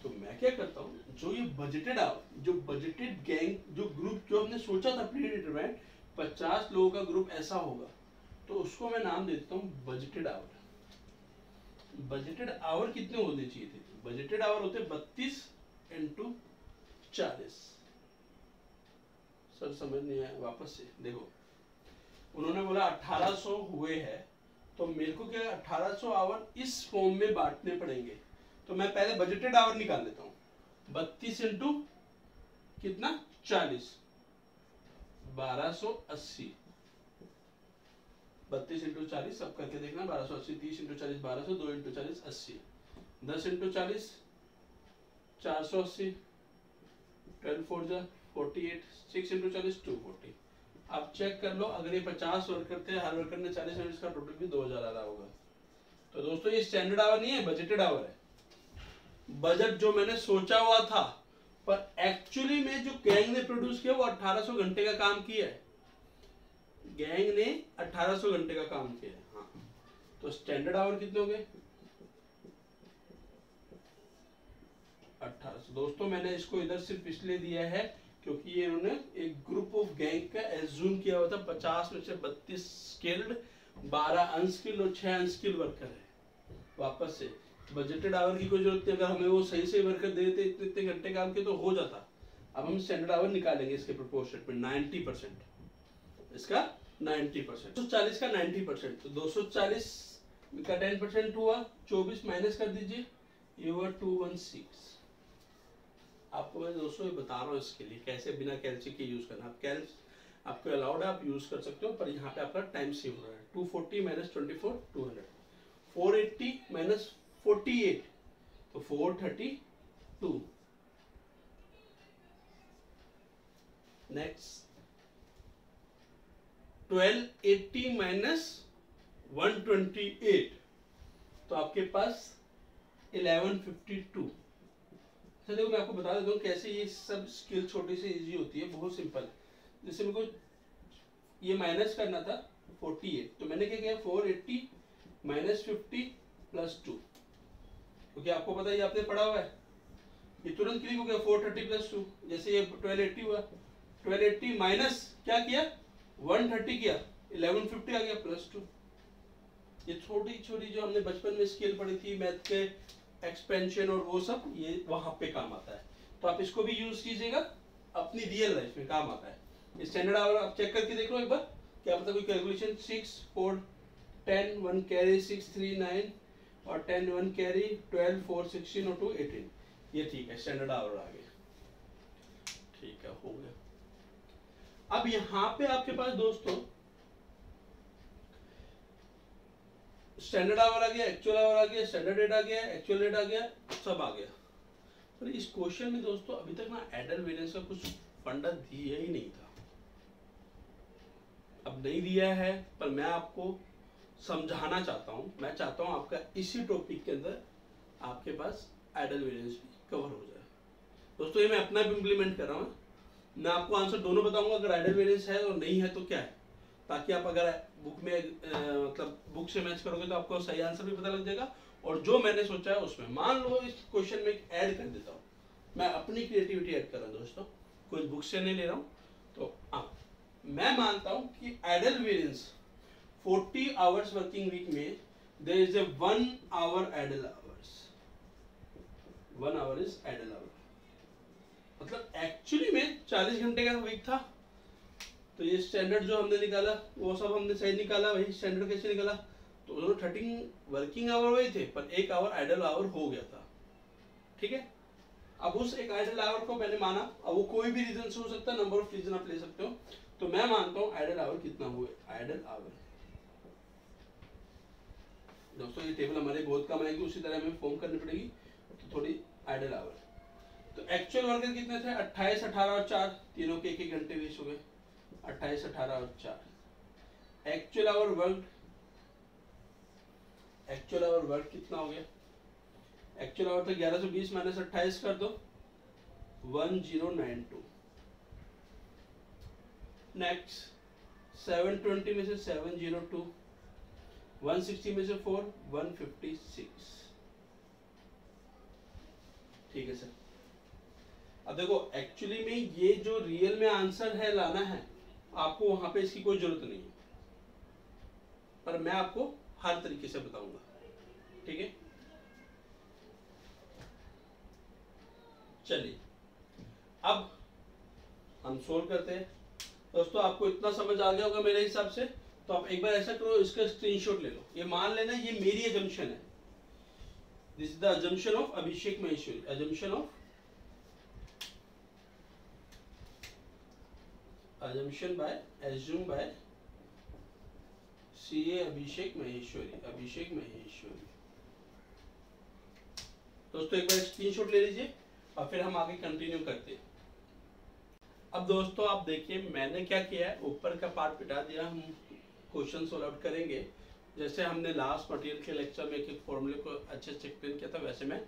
तो मैं क्या करता हूँ, जो ये बजटेड आवर, जो बजटेड गैंग, जो ग्रुप जो हमने सोचा था प्री डिटरमाइंड 50 लोगों का ग्रुप ऐसा होगा, तो उसको मैं नाम देता हूँ बजटेड आवर। बजटेड आवर कितने होने चाहिए थे? बजटेड आवर होते 32 इंटू 40। सर समझ नहीं आया? वापस से देखो, उन्होंने बोला 1800 हुए हैं, तो मेरे को क्या 1800 आवर इस फॉर्म में बांटने पड़ेंगे। तो मैं पहले बजटेड आवर निकाल लेता हूँ। 32 इंटू कितना 40, 1280। 32 इंटू 40 सब करके देखना, 1280। 30 इंटू 40 1200, 2 इंटू 40 80, 10 इंटू 40 480, 12 4 जा 48, 6 इंटू 40 240। आप चेक कर लो, अगर ये 50 वर्कर थे, हर वर्कर ने 40 मिनट का, टोटल भी 2000 आ रहा होगा। तो दोस्तों ये स्टैंडर्ड आवर नहीं है, बजटेड आवर है। बजट जो मैंने सोचा हुआ था, पर एक्चुअली में जो गैंग ने प्रोड्यूस किया वो 1800 घंटे का काम किया है। गैंग ने 1800 घंटे का काम किया है। हाँ, तो स्टैंडर्ड आवर कितने हो गए? 1800। दोस्तों मैंने इसको इधर सिर्फ इसलिए दिया है क्योंकि ये इन्होंने एक ग्रुप ऑफ गैंग का एज्यूम किया हुआ था। 50 में से 32 स्किल्ड, 12 अनस्किल्ड और 6 अनस्किल्ड वर्कर है। वापस से बजटेड आवर की कोई जरूरत नहीं, अगर हमें वो सही वर्कर दे देते, इतने इतने घंटे काम किए तो हो जाता। अब हम स्टैंडर्ड आवर निकालेंगे इसके प्रोपोर्शनेट में 90%, इसका 90%, 240 का 90%, तो 240 का 10% हुआ 24, माइनस कर दीजिए, ये हुआ 216। आपको मैं दोस्तों ये बता रहा हूँ इसके लिए कैसे बिना कैलसी के यूज करना। आप कैल्स आपको अलाउड है, आप यूज कर सकते हो, पर यहाँ पे आपका टाइम सेव हो रहा है। 240 माइनस 24 200, 480 माइनस 48 तो 432। नेक्स्ट 1280 माइनस 128 तो आपके पास 1152। अच्छा देखो मैं आपको बता देता हूँ कैसे ये सब स्किल छोटी सी इजी होती है, बहुत सिंपल। जैसे मेरे को ये माइनस करना था 48, तो मैंने क्या किया 480 माइनस 50 प्लस 2, क्योंकि आपको पता है ये आपने पढ़ा हुआ है, ये तुरंत क्लिक हो गया 430 प्लस 2। जैसे ये 1280 हुआ, 1280 माइनस क्या किया 130 किया, 1150 आ गया प्लस 2। ये छोटी छोटी जो हमने बचपन में स्केल पढ़ी थी मैथ के, एक्सपेंशन और वो सब, ये वहां पे काम आता है। तो आप इसको भी यूज कीजिएगा अपनी रियल लाइफ में, काम आता है। स्टैंडर्ड आवर आप चेक करके देख लो एक बार, क्या पता कोई कैलकुलेशन 6 4 10 1 कैरी 6 3 9 और 10 1 कैरी 12 4 16 और 2 18, ये ठीक है, स्टैंडर्ड आवर आ गया। ठीक है, हो गया। अब यहाँ पे आपके पास दोस्तों स्टैंडर्ड आवर आ गया, एक्चुअल आवर आ गया, स्टैंडर्ड रेट आ गया, एक्चुअल रेट आ गया, सब आ गया। पर इस क्वेश्चन में दोस्तों अभी तक ना एडर वेरिएंस का कुछ फंडा दिया ही नहीं था। अब नहीं दिया है, पर मैं आपको समझाना चाहता हूँ। मैं चाहता हूँ आपका इसी टॉपिक के अंदर आपके पास एडर वेरिएंस भी कवर हो जाए। दोस्तों ये मैं अपना भी इम्प्लीमेंट कर रहा हूँ, मैं आपको आंसर दोनों बताऊंगा, अगर एडर वेरिएंस है और नहीं है तो क्या है, ताकि आप अगर बुक में मतलब बुक से मैच करोगे तो आपको सही आंसर भी पता लग जाएगा। और जो मैंने सोचा है उसमें मान लो इस क्वेश्चन में ऐड कर देता हूँ, मैं अपनी क्रिएटिविटी ऐड कर रहा हूँ दोस्तों, कोई बुक से नहीं ले रहा हूँ। तो मैं मानता हूँ कि idle variance 40 hours working week में there is a 1 hour idle hours, 1 hour is idle hour. मतलब एक्चुअली में 40 घंटे का वीक था, तो ये स्टैंडर्ड जो हमने निकाला वो सब हमने सही निकाला। वही स्टैंडर्ड कैसे निकाला, तो दोनों 13 वर्किंग आवर वही थे, पर 1 आवर आइडल आवर हो गया था। ठीक है, अब उस एक आइडल आवर को मैंने माना, अब वो कोई भी रीजन से हो सकता है, नंबर ऑफ रीजन आप ले सकते हो। तो मैं मानता हूँ आइडल आवर कितना हुए, आइडल आवर दोस्तों ये टेबल हमारे बहुत कम आएगी, उसी तरह हमें फॉर्म करनी पड़ेगी, तो थोड़ी आइडल आवर। तो एक्चुअल वर्कर कितने थे, 28 18 और 4, तीनों के 1 घंटे वेस्ट हो गए, 28 18 और 4। Actual hour work, actual hour work कितना हो गया, एक्चुअल आवर तो 1120 माइनस 28 कर दो 1092। नेक्स्ट 720 में से 702, 160 में से 4 156। ठीक है सर। अब देखो एक्चुअली में ये जो रियल में आंसर है लाना है आपको, वहां पे इसकी कोई जरूरत नहीं है, पर मैं आपको हर तरीके से बताऊंगा। ठीक है, चलिए अब हम सोल्व करते हैं। दोस्तों आपको इतना समझ आ गया होगा मेरे हिसाब से, तो आप एक बार ऐसा करो, इसका स्क्रीनशॉट ले लो। ये मान लेना ये मेरी अजम्पशन है, this is the assumption of Abhishek Maheshwari, assumption of assumption by assume by CA अभिषेक महेश्वरी, अभिषेक महेश्वरी। दोस्तों एक बार स्क्रीनशॉट ले लीजिए और फिर हम आगे कंटिन्यू करते हैं। अब दोस्तों आप देखिए मैंने क्या किया है, ऊपर का पार्ट मिटा दिया, हम क्वेश्चन सॉल्व आउट करेंगे। जैसे हमने लास्ट मटेरियल के लेक्चर में एक फॉर्मूले को अच्छे से एक्सप्लेन किया था, वैसे मैं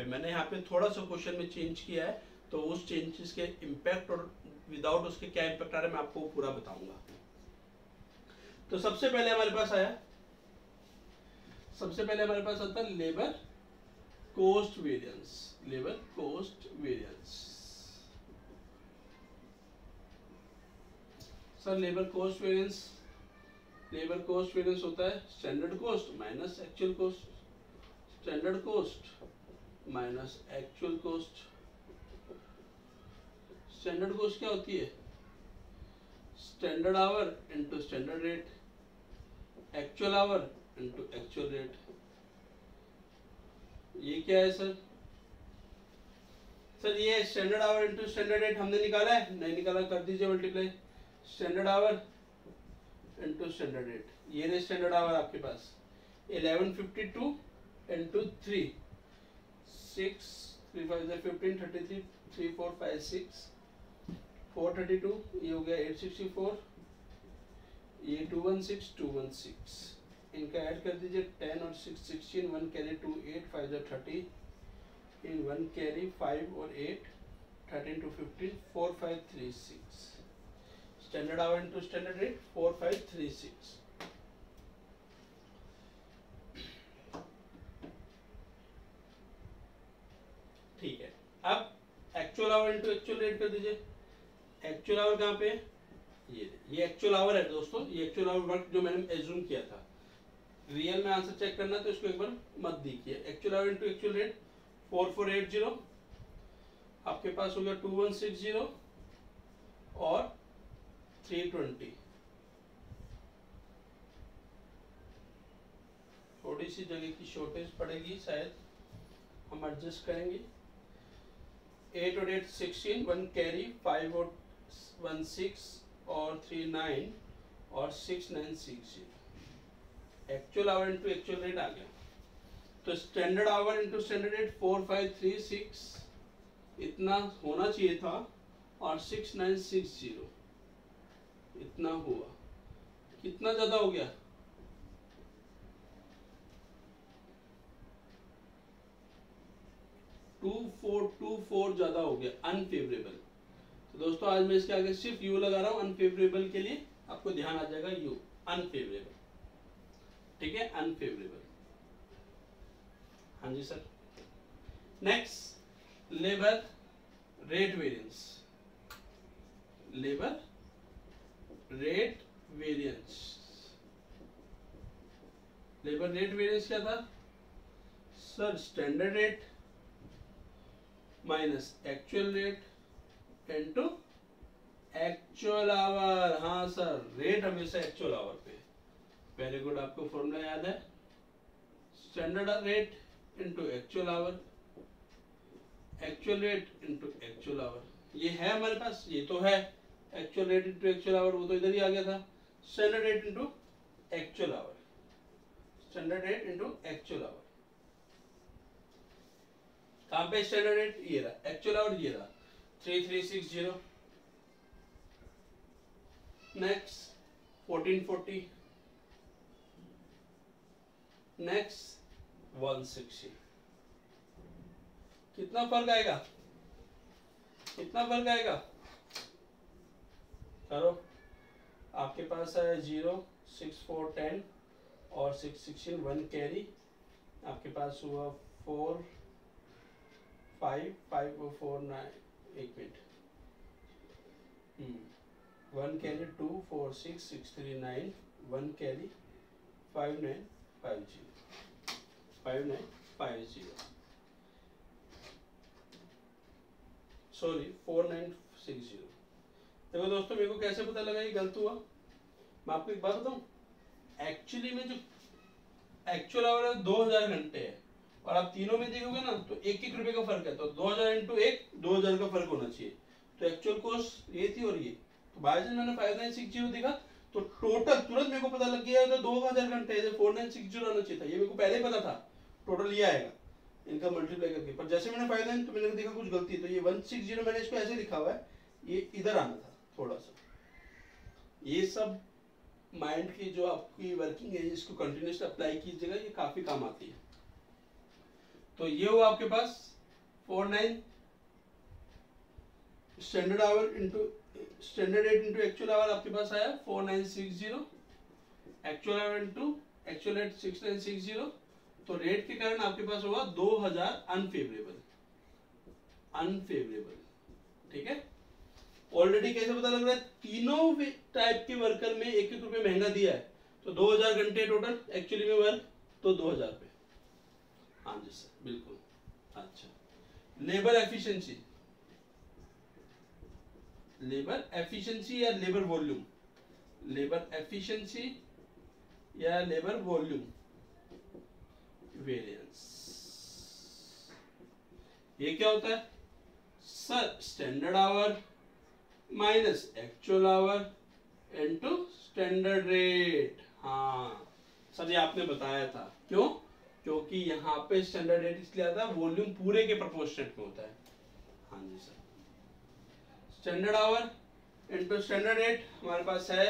मैंने यहाँ पे थोड़ा सा क्वेश्चन में चेंज किया है, तो उस चेंजेस के इम्पैक्ट और विदाउट उसके क्या इम्पैक्ट आ रहा है मैं आपको पूरा बताऊंगा। तो सबसे पहले हमारे पास आया, सबसे पहले हमारे पास आता है labour cost variance, labour cost variance. Sir labour cost variance, labour cost variance होता है standard cost minus actual cost, standard cost minus actual cost. Standard cost क्या होती है, standard hour into standard rate, actual hour into actual rate. ये क्या है sir, sir ये standard hour into standard rate हमने निकाला है, नहीं निकाला, कर दीजिए multiply. Standard hour into standard rate, ये रहे स्टैंडर्ड आवर आपके पास 1152 इनटू 3 6 3 5 15 33 3 4 5 6 432, ये हो गया 864, ये 216 इनका ऐड कर दीजिए 10 और 6 16, 1 कैरी 2 8 5 30 इन 1 कैरी 5 और 8 13 to 15 4536 standard hour into standard rate 4536। ठीक है, अब actual hour into actual rate कर दीजिए। एक्चुअल आवर कहाँ पे, ये एक्चुअल आवर है दोस्तों, ये एक्चुअल आवर वर्क जो मैंने एज्यूम किया था। रियल में आंसर चेक करना तो इसको एक बार मत देखिए। Actual hour into actual rate 4480 आपके पास हो गया 2160 और 320। थोड़ी सी जगह की शॉर्टेज पड़ेगी, शायद हम एडजस्ट करेंगे। 8 और 8 16, 1 कैरी 5 और 1 6 और 3 9 और 6 9 6 0। Actual hour into actual rate आ गया। तो standard hour into standard rate 4536 इतना होना चाहिए था और 6960 इतना हुआ। कितना ज्यादा हो गया, टू फोर ज्यादा हो गया, अनफेवरेबल। तो दोस्तों आज मैं इसके आगे सिर्फ यू लगा रहा हूं अनफेवरेबल के लिए, आपको ध्यान आ जाएगा यू अनफेवरेबल। ठीक है, अनफेवरेबल। हाँ जी sir. Next labour rate variance, labour rate variance. Labour rate variance क्या था sir, standard rate minus actual rate into actual hour. हाँ सर, रेट हमेशा एक्चुअल आवर पे। वेरी गुड, आपको फॉर्मूला याद है, standard rate into actual hour, actual rate into actual hour. ये है हमारे पास, ये तो है actual rate into actual hour, वो तो इधर ही आ गया था। Standard rate into actual hour, standard rate into actual our. कहां पे स्टैंडर्ड रेट, ये रहा, एक्चुअल आवर ये रहा 3360। Next 1440, next 160। कितना फर्क आएगा, कितना फर्क आएगा, करो। आपके पास है 0 6 4 10 और 6 16, 1 कैरी आपके पास हुआ 4 5 5 और 4 9, एक मिनट, 1 कैरी 2 4 6 6 3 9, 1 कैरी 5 9 5 0 5 9 5 0, सॉरी 4960। देखो दोस्तों, मेरे को कैसे पता लगा ये गलत हुआ, मैं आपको एक बात बताऊं, एक्चुअली में जो एक्चुअल आवर है 2000 घंटे है, और आप तीनों में देखोगे ना तो 1-1 रुपए का फर्क है, तो 2000 इंटू 1 2000 का फर्क होना चाहिए। तो एक्चुअल कॉस्ट ये थी और ये, तो बाय चांस मैंने 5960 देखा तो टोटल तुरंत मेरे को पता लग गया तो 2000 घंटे है, 4960 आना चाहिए था, ये मेरे को पहले ही पता था टोटल ये आएगा इनका मल्टीप्लाई करके। पर जैसे मैंने 59 तो मैंने देखा कुछ गलती है, तो ये 160 मैंने इसको ऐसे लिखा हुआ है, ये इधर आना था थोड़ा सा। ये सब माइंड की जो आपकी वर्किंग है इसको कंटिन्यूस अप्लाई कीजिएगा, ये काफी काम आती है। तो ये हुआ आपके पास 49 standard hour into standard rate into actual our आपके पास आया 4960, actual hour into actual rate 6960। तो रेट के कारण आपके पास होगा 2000 अनफेवरेबल, अनफेवरेबल। ठीक है, ऑलरेडी कैसे पता लग रहा है, तीनों टाइप के वर्कर में 1-1 रुपए महंगा दिया है, तो 2000 घंटे टोटल एक्चुअली में वर्क, तो 2000 पे। हाँ जी सर, बिल्कुल। अच्छा, लेबर एफिशिएंसी, लेबर एफिशिएंसी या लेबर वॉल्यूम, लेबर एफिशिएंसी या लेबर वॉल्यूम वेरिएंस, ये क्या होता है sir standard hour minus actual hour into standard rate. हाँ सर ये आपने बताया था, क्यों? क्योंकि यहाँ पे स्टैंडर्ड रेट इसलिए आता है वॉल्यूम पूरे के प्रोपोर्शनेट में होता है। हाँ जी sir, standard hour into standard rate हमारे पास है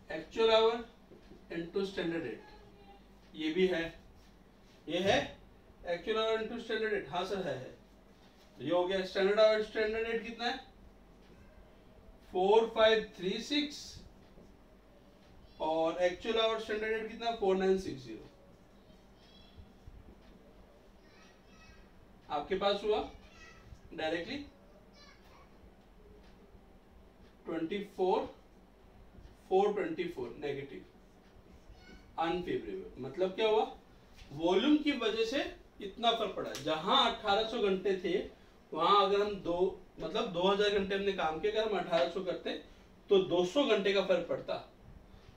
actual hour into standard rate, ये भी है, ये है actual hour into standard rate. हाँ सर है। तो ये हो गया स्टैंडर्ड आवर स्टैंडर्ड रेट कितना है 4536 और एक्चुअल आवर स्टैंडर्ड रेट कितना 4960। आपके पास हुआ डायरेक्टली 24,424 नेगेटिव अनफेवरेबल। मतलब क्या हुआ, वॉल्यूम की वजह से इतना फर्क पड़ा। जहां 1800 घंटे थे वहां अगर हम 2000 घंटे हमने काम किया, अगर हम 1800 करते तो 200 घंटे का फर्क पड़ता।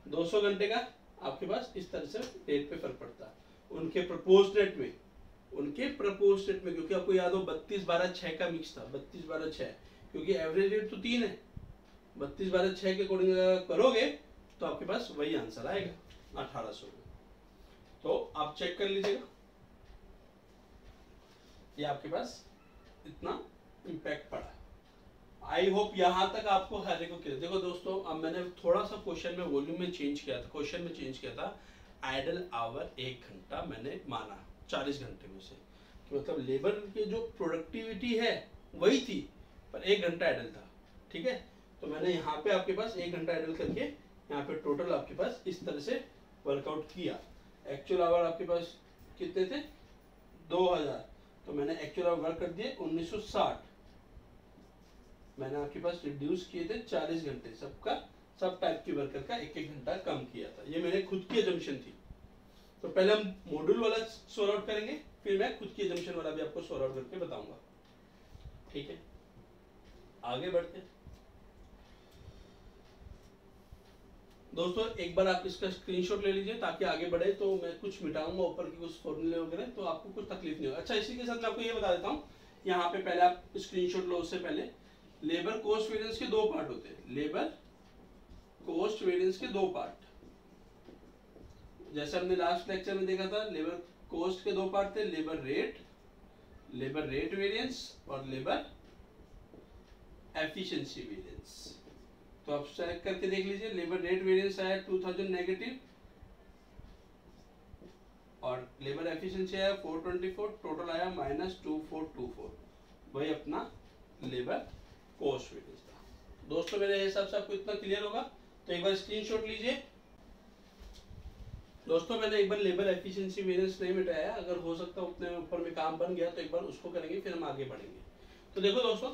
200 घंटे का आपके पास इस तरह से रेट पे फर्क पड़ता उनके प्रपोर्शनेट में, क्योंकि आपको याद हो 32-12-6 का मिक्स था, 32-12-6, क्योंकि एवरेज रेट तो 3 है। 32-12-6 के अकॉर्डिंग करोगे तो आपके पास वही आंसर आएगा 1800। तो आप चेक कर लीजिएगा, ये आपके पास इतना इम्पैक्ट पड़ा। आई होप यहां तक आपको हर को क्लियर। देखो दोस्तों, अब मैंने थोड़ा सा क्वेश्चन में वॉल्यूम में चेंज किया था, क्वेश्चन में चेंज किया था। आइडल आवर 1 घंटा मैंने माना 40 घंटे में से, कि मतलब लेबर की जो प्रोडक्टिविटी है वही थी पर 1 घंटा आइडल था। ठीक है, तो मैंने यहाँ पे आपके पास 1 घंटा आइडल करके यहाँ पे टोटल आपके पास इस तरह से वर्कआउट किया। एक्चुअल आवर आपके पास कितने थे 2000, तो मैंने एक्चुअल आवर वर्क कर दिए 1960। मैंने आपके पास रिड्यूस किए थे 40 घंटे, सबका सब टाइप के वर्कर का 1-1 घंटा कम किया था। ये मेरे खुद की एजम्पशन थी। तो पहले हम मॉड्यूल वाला सॉल्व आउट करेंगे, फिर मैं खुद की एजम्पशन वाला भी आपको सॉल्व आउट करके बताऊंगा। ठीक है, आगे बढ़ते हैं दोस्तों। एक बार आप इसका स्क्रीनशॉट ले लीजिए ताकि आगे बढ़े। तो मैं कुछ मिटाऊंगा ऊपर की कुछ फॉर्मूले वगैरह, तो आपको कुछ तकलीफ नहीं होगा। अच्छा, इसी के साथ मैं आपको ये बता देता हूँ, यहाँ पे पहले आप स्क्रीनशॉट लो, उससे पहले लेबर कॉस्ट वेरिएंस के 2 पार्ट होते हैं। लेबर कॉस्ट वेरिएंस के 2 पार्ट, जैसे हमने लास्ट लेक्चर में देखा था, लेबर कॉस्ट के 2 पार्ट थे, लेबर रेट वेरिएंस और लेबर एफिशिएंसी वेरिएंस। तो आप चेक करके देख लीजिए, लेबर रेट वेरिएंस आया 2000 नेगेटिव और लेबर एफिशिएंसी आया 424, टोटल आया -2424। वही अपना लेबर कॉस्ट वेरिएंस था। दोस्तों मेरे हिसाब से आपको इतना क्लियर होगा, तो एक बार स्क्रीनशॉट लीजिए। दोस्तों मैंने एक बार लेबर एफिशिएंसी वेरिएंस नहीं मिटाया, अगर हो सकता है उतने ऊपर में काम बन गया तो एक बार उसको करेंगे, फिर हम आगे बढ़ेंगे। तो देखो दोस्तों,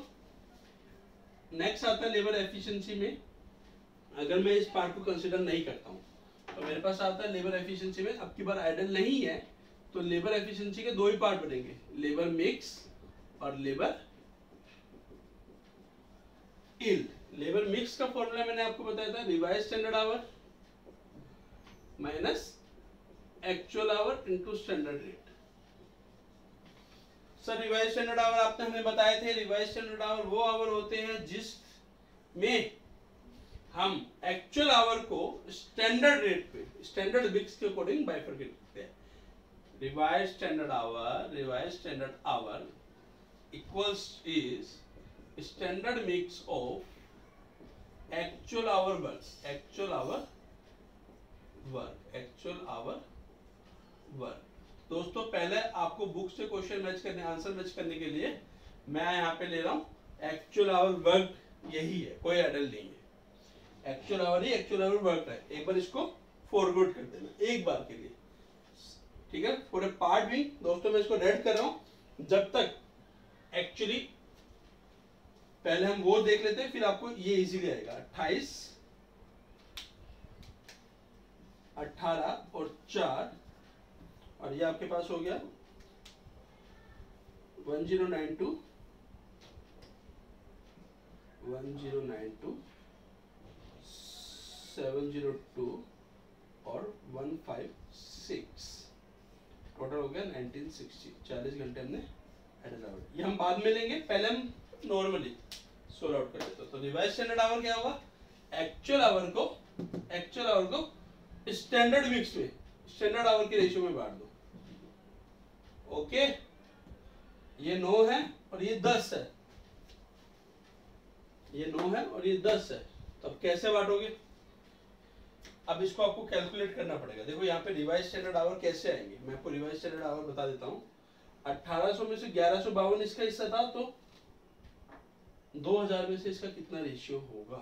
नेक्स्ट आता है लेबर एफिशिएंसी में, अगर मैं इस पार्ट को कंसीडर नहीं करता हूँ तो मेरे पास आता है लेबर एफिशिएंसी में, अब की बार आइडल नहीं है तो लेबर एफिशिएंसी के 2 ही पार्ट बनेंगे, लेबर मिक्स और लेबर यील्ड। लेबर मिक्स का फॉर्मूला मैंने आपको बताया था, revise standard hour minus actual hour into standard rate. Sir revise standard our आपने हमें बताए थे, रिवाइज स्टैंडर्ड आवर वो आवर होते हैं जिसमें हम एक्चुअल आवर को स्टैंडर्ड रेट पे, स्टैंडर्ड मिक्स के अकॉर्डिंग बाइफरकेट करते हैं। Revise standard our equals is standard mix of actual hour work. दोस्तों पहले आपको बुक से क्वेश्चन मैच करने, आंसर मैच करने के लिए मैं यहाँ पे ले रहा हूँ एक्चुअल आवर वर्क, यही है, कोई एडल नहीं है, actual our he actual hour work है। एक बार इसको फॉरवर्ड कर देना एक बार के लिए, ठीक है। फॉर ए पार्ट भी दोस्तों मैं इसको रेड कर रहा हूँ, जब तक एक्चुअली पहले हम वो देख लेते हैं, फिर आपको ये इजीली आएगा। 28, 18 और 4 और ये आपके पास हो गया 1092, 702 और 156, टोटल हो गया 1960। 40 घंटे हमने ये हम बाद में लेंगे, पहले हम नॉर्मली सोल्व आउट कर लेते हैं। तो रिवाइज स्टैंडर्ड आवर क्या होगा, एक्चुअल आवर को स्टैंडर्ड मिक्स में, स्टैंडर्ड आवर के रेशियो में बांट दो। ओके, ये 9 है और ये 10 है, ये 9 है और ये 10 है, तो अब कैसे बांटोगे? अब इसको आपको कैलकुलेट करना पड़ेगा। देखो यहाँ पे रिवाइज स्टैंडर्ड आवर कैसे आएंगे, मैं आपको रिवाइज स्टैंडर्ड आवर बता देता हूँ। 1800 में से 1152 इसका हिस्सा था, तो 2000 में से इसका कितना रेशियो होगा?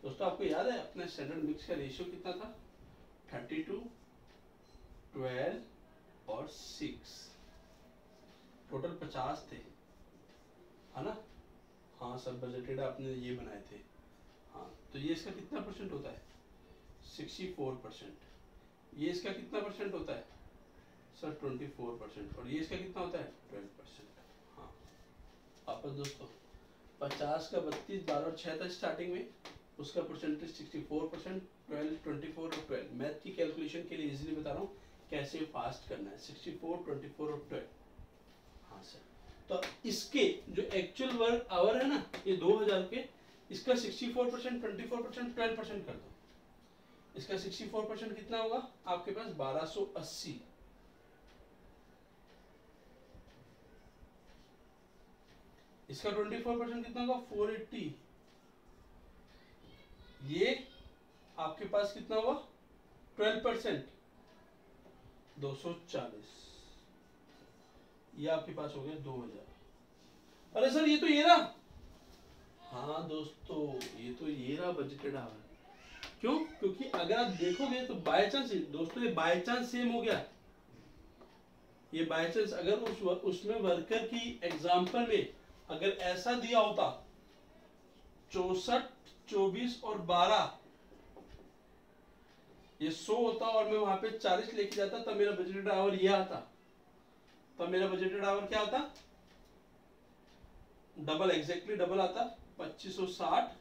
दोस्तों आपको याद है अपने स्टैंडर्ड मिक्स का रेशियो कितना था? 32, 12 और 6, टोटल 50 थे, है ना? हाँ सर, बजटेड आपने ये बनाए थे। हाँ, तो ये इसका कितना परसेंट होता है? 64%। ये इसका कितना परसेंट होता है सर? 24%। और ये इसका कितना होता है? 12%। हाँ, वापस दोस्तों 50 का 32, 12 और 6 था स्टार्टिंग में, उसका परसेंटेज 64%, 12, 24 और 12। मैथ की कैलकुलेशन के लिए इजीली बता रहा हूँ कैसे फास्ट करना है। 64, 24 और 12। हाँ सर, तो इसके जो एक्चुअल वर्क आवर है ना, ये 2000 के, इसका 64%, 24%, 12% कर दो। इसका 64% कितना होगा आपके पास? 1280। इसका 24% कितना होगा? 480। ये आपके पास कितना होगा? 12%, 240। ये आपके पास हो गया 2000। अरे सर ये तो ये रहा। हाँ दोस्तों, ये रहा बजटेड आवर। क्यों? क्योंकि अगर आप देखोगे तो बाय चांस दोस्तों, ये बाय चांस सेम हो गया। ये बाय चांस अगर उसमें वर्कर की एग्जांपल में अगर ऐसा दिया होता 64, 24 और 12, ये 100 होता और मैं वहां पे 40 लेके जाता, तब मेरा बजटेड आवर ये आता। तब मेरा बजटेड आवर क्या आता? डबल, एग्जैक्टली डबल आता। 2560,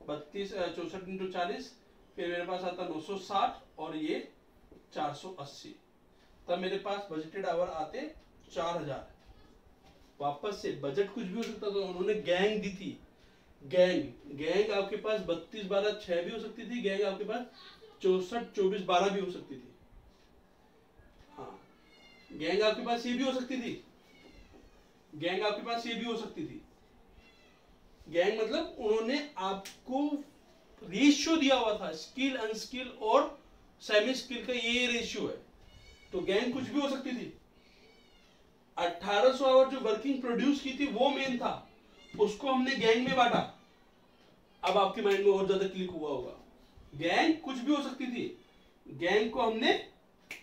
32, 64 इंटू 40, फिर मेरे पास आता 960 और ये 480। तब मेरे पास बजटेड आवर आते 4000। वापस से बजट कुछ भी हो सकता था, उन्होंने गैंग दी थी। गैंग आपके पास 32, 12, 6 भी हो सकती थी। गैंग आपके पास 64, 24, 12 भी हो सकती थी। हाँ, गैंग आपके पास ये भी हो सकती थी। गैंग आपके पास ये भी हो सकती थी। गैंग मतलब उन्होंने आपको रेशियो दिया हुआ था, स्किल, अनस्किल और सेमी स्किल का ये रेशियो है। तो गैंग कुछ भी हो सकती थी। 1800 आवर जो वर्किंग प्रोड्यूस की थी वो मेन था, उसको हमने गैंग में बांटा। अब आपके माइंड में और ज्यादा क्लिक हुआ होगा। गैंग कुछ भी हो सकती थी, गैंग को हमने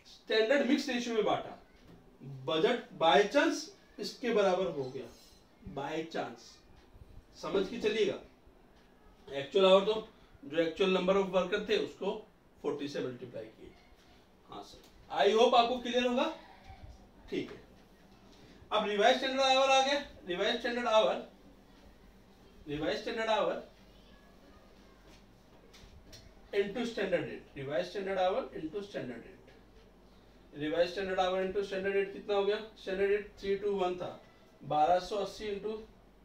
स्टैंडर्ड मिक्स रेशियो में बांटा। बजट बाय चांस इसके बराबर हो गया, बाय चांस, समझ के चलिएगा। एक्चुअल आवर तो जो एक्चुअल नंबर ऑफ वर्कर थे उसको 40 से मल्टीप्लाई किए। हाँ सर, आई होप आपको क्लियर होगा। ठीक है, अब रिवाइज स्टैंडर्ड आवर आ गया। Revise standard hour into standard rate. Revise standard hour into standard rate. Revise standard hour into standard rate कितना हो गया? स्टैंडर्ड रेट 321 था। 1280 इंटू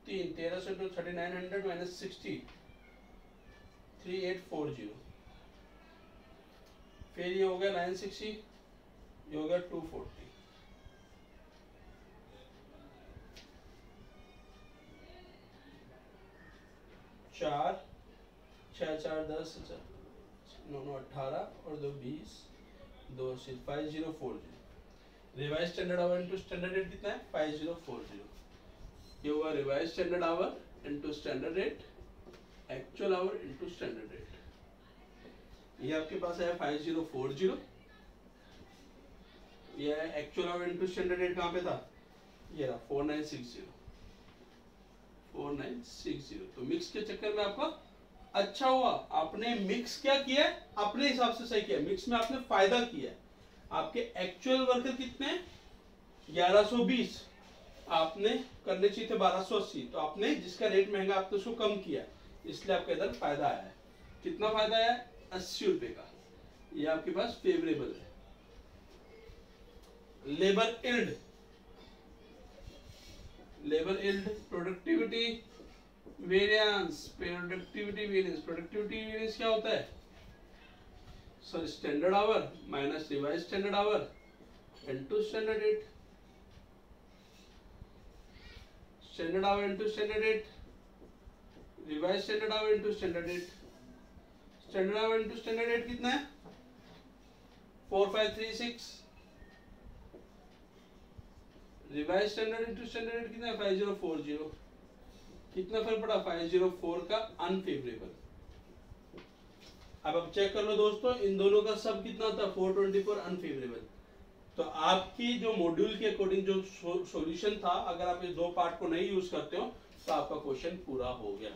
3, 1300 इंटू 3900 माइनस 60, 3840। फिर ये हो गया 960, ये हो गया 240। चार, 6 4 10, 9 9 18 और 2 20, 2 5040। Revise standard hour into standard rate कितना है? 5040। ये होगा revise standard hour into standard rate, actual hour into standard rate. ये आपके पास है 5040। ये actual hour into standard rate कहाँ पे था? ये रहा 4960। 4960। तो मिक्स के चक्कर में आपका अच्छा हुआ, आपने मिक्स क्या किया है? अपने हिसाब से सही किया। मिक्स में आपने फायदा किया। आपके एक्चुअल वर्कर कितने? 1120। आपने करने चाहिए थे 1280, तो आपने जिसका रेट महंगा आपने उसको कम किया, इसलिए आपका इधर फायदा आया है। कितना फायदा आया? 80 रुपए का। ये आपके पास फेवरेबल है। Labour yield, labour yield, productivity variance, productivity variance क्या होता है sir? Standard hour minus revise standard hour into standard rate, standard hour into standard rate, revise standard hour into standard rate. Standard hour into standard rate कितना है? 4536। Revise standard into standard rate कितना है? 5040। कितना फर्क पड़ा? 504 का unfavourable. अब check कर लो दोस्तों, इन दोनों का सब कितना था? 424 अनफेवरेबल। तो आपकी जो मॉड्यूल के अकॉर्डिंग जो सॉल्यूशन था, अगर आप इस दो पार्ट को नहीं यूज करते हो तो आपका क्वेश्चन पूरा हो गया,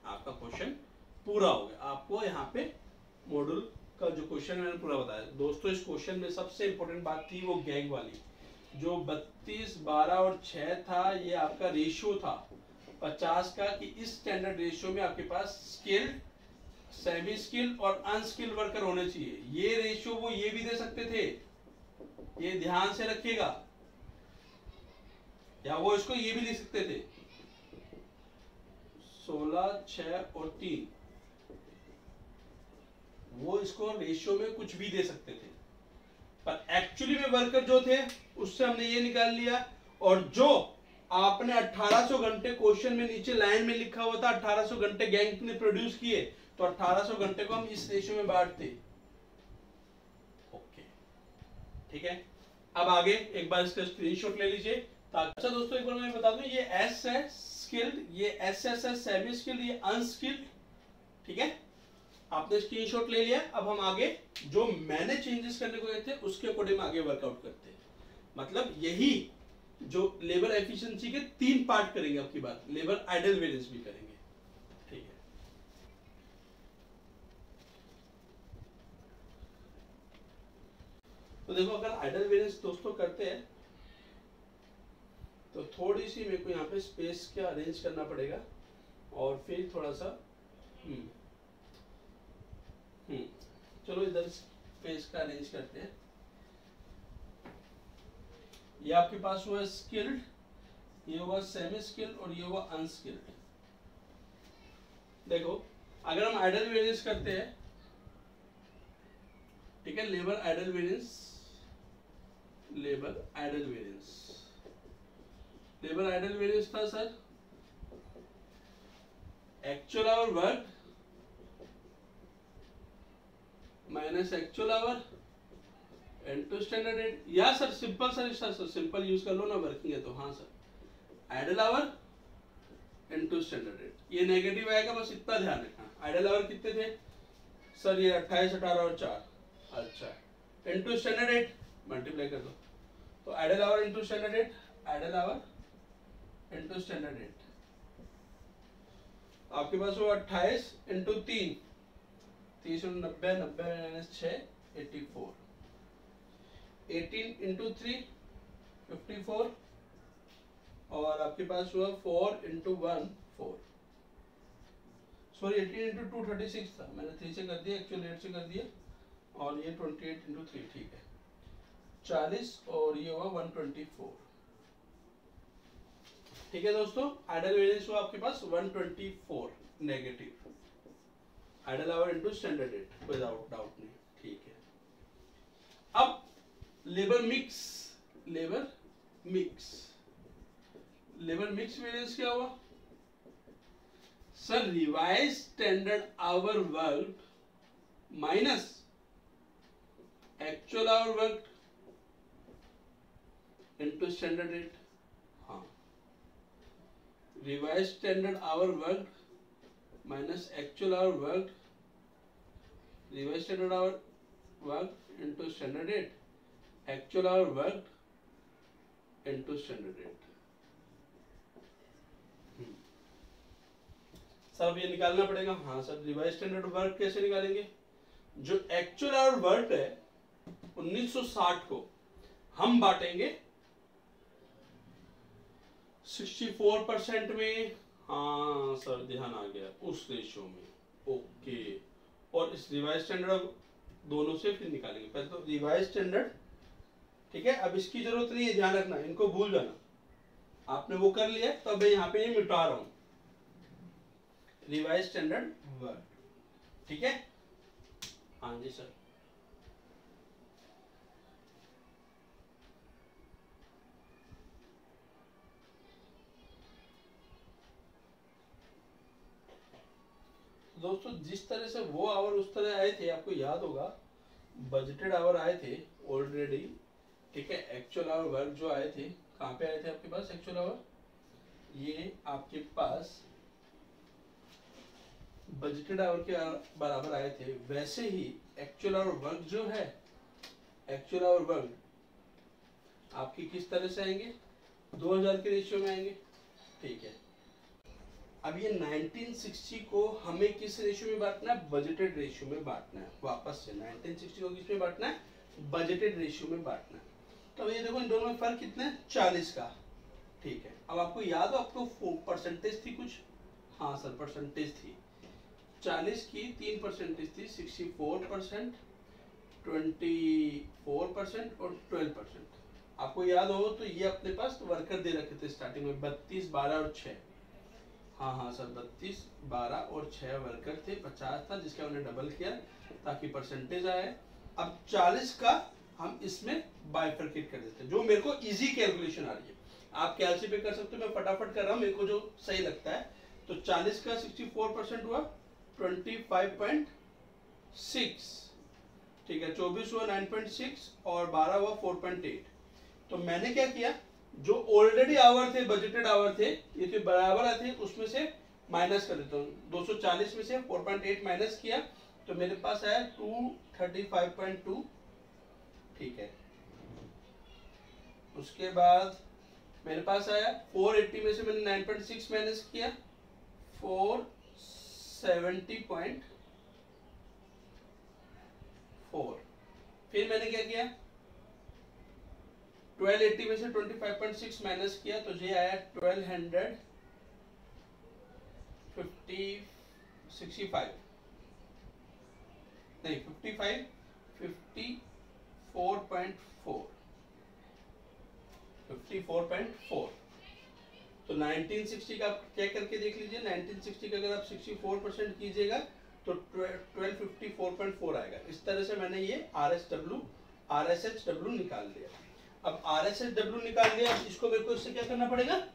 आपका क्वेश्चन पूरा हो गया। आपको यहाँ पे मॉड्यूल का जो क्वेश्चन मैंने पूरा बताया दोस्तों। इस क्वेश्चन में सबसे इंपॉर्टेंट बात थी वो गैग वाली, जो 32, 12 और 6 था, ये आपका रेशियो था 50 का, कि इस स्टैंडर्ड रेशियो में आपके पास स्किल्ड, सेमी स्किल्ड और अनस्किल्ड वर्कर होने चाहिए। ये रेशियो वो ये भी दे सकते थे, ये ध्यान से रखिएगा, या वो इसको ये भी लिख सकते थे 16, 6 और 3, वो इसको रेशियो में कुछ भी दे सकते थे, पर एक्चुअली में वर्कर जो थे उससे हमने ये निकाल लिया। और जो आपने 1800 घंटे क्वेश्चन में नीचे लाइन में लिखा हुआ था 1800 घंटे गैंग ने प्रोड्यूस किए, तो 1800 घंटे को हम इस रेशियो में बांटते। ओके ठीक है। अब आगे एक बार इसका स्क्रीनशॉट ले लीजिए। अच्छा दोस्तों, एक बार मैं बता दूं, ये एस है स्किल्ड, ये एस एस है सेमी स्किल्ड, ये अनस्किल्ड। ठीक है, आपने स्क्रीनशॉट ले लिया। अब हम आगे जो मैंने चेंजेस करने को गए थे उसके अकॉर्डिंग आगे वर्कआउट करते हैं। मतलब यही जो लेबर एफिशिएंसी के 3 पार्ट करेंगे आपकी बात, लेबर आइडल वेरिएंस भी करेंगे। ठीक है, तो देखो अगर आइडल वेरिएंस दोस्तों करते हैं तो थोड़ी सी मेरे को यहाँ पे स्पेस क्या अरेंज करना पड़ेगा, और फिर थोड़ा सा चलो इधर स्पेस का अरेंज करते हैं। ये आपके पास हुआ स्किल्ड, ये हुआ सेमी स्किल्ड और ये हुआ अनस्किल्ड। देखो अगर हम आइडल वेरिएंस करते हैं, ठीक है, labour idle variance, labour idle variance, labour idle variance था sir actual hour work minus actual hour into standard rate. या sir simple, sir simple use कर लो ना, वर्किंग है तो। हाँ sir, idle hour into standard rate, ये negative आएगा, बस इतना ध्यान रखना। आइडल आवर कितने थे सर? ये 28, 18 और 4। अच्छा, इनटू स्टैंडर्ड रेट मल्टीप्लाई कर दो, तो idle hour into standard rate, idle hour into standard rate आपके पास वो 28 इंटू 3, 30 और 90, 90 माइनस 6 84, 18 इंटू 3 54, और आपके पास हुआ 4 इंटू 1 4, सॉरी 18 इंटू 2 36 था, मैंने 3 से कर दिया, एक्चुअली 8 से कर दिया, और ये 28 इंटू 3, ठीक है 40, और ये हुआ 124। ठीक है दोस्तों, आइडल वेरिएंस हुआ आपके पास 124 negative, idle hour into standard rate, without doubt नहीं। ठीक है, अब labour mix, labour mix, labour mix variance क्या हुआ sir? Revise standard hour work minus actual hour work into standard rate. हाँ, revise standard hour work minus actual hour work, revise standard hour work into standard rate, actual hour work into standard rate. Sir अब ये निकालना पड़ेगा। हाँ sir, revise standard work कैसे निकालेंगे? जो actual hour work है 1960 को हम बांटेंगे 64% में। हाँ सर, ध्यान आ गया, उस रेशियो में। ओके, और इस रिवाइज स्टैंडर्ड दोनों से फिर निकालेंगे। पहले तो रिवाइज स्टैंडर्ड, ठीक है, अब इसकी जरूरत नहीं है, ध्यान रखना, इनको भूल जाना। आपने वो कर लिया, तो अब मैं यहाँ पे ये मिटा रहा हूँ, रिवाइज स्टैंडर्ड वर्क। ठीक है, हाँ जी सर। दोस्तों जिस तरह से वो आवर उस तरह आए थे, आपको याद होगा, बजटेड आवर आए थे ऑलरेडी। ठीक है, एक्चुअल आवर वर्क जो आए थे, कहाँ पे आए थे आपके पास एक्चुअल आवर, ये आपके पास बजटेड आवर के बराबर आए थे। वैसे ही एक्चुअल आवर वर्क जो है, एक्चुअल आवर वर्क आपके किस तरह से आएंगे, 2000 के रेशियो में आएंगे। ठीक है, अब ये 1960 को हमें किस रेशियो में बांटना है, बजटेड रेशियो में बांटना है। वापस से 1960 को किस में बांटना है, बजटेड रेशियो में बांटना है। तो ये देखो इन दोनों में फर्क कितना है, 40 का। ठीक है, अब आपको याद हो, आपको परसेंटेज थी कुछ, हाँ सर परसेंटेज थी, 40 की 3 परसेंटेज थी, 64%, 24% और 12%। आपको याद हो तो ये अपने पास वर्कर दे रखे थे स्टार्टिंग में, 32, 12 और 6। हाँ सर 32, 12 और 6 वर्कर थे, 50 था जिसका हमने डबल किया ताकि परसेंटेज आए। अब 40 का हम इसमें बाइफरकेट कर देते हैं, जो मेरे को इजी कैलकुलेशन आ रही है। आप कैलसी पे कर सकते हो, मैं फटाफट कर रहा हूँ, मेरे को जो सही लगता है। तो 40 का 64% हुआ 25.6। ठीक है, 24 हुआ 9.6 और 12 हुआ 4.8। तो मैंने क्या किया, जो ऑलरेडी आवर थे, बजटेड आवर थे, ये जो बराबर थे उसमें से माइनस कर देता हूँ। 240 में से 4.8 माइनस किया तो मेरे पास आया 235.2। ठीक है, उसके बाद मेरे पास आया 480 में से मैंने 9.6 माइनस किया, 470.4। फिर मैंने क्या किया, 1280 में से 25.6 माइनस किया तो ये आया 1265 नहीं 54.4। तो 1960 का क्या करके देख लीजिए, 1960 का अगर आप 64% कीजिएगा तो 1254.4 आएगा। इस तरह से मैंने ये RSHW निकाल लिया। अब RSHW निकाल लिया, इसको मेरे को इससे क्या करना पड़ेगा,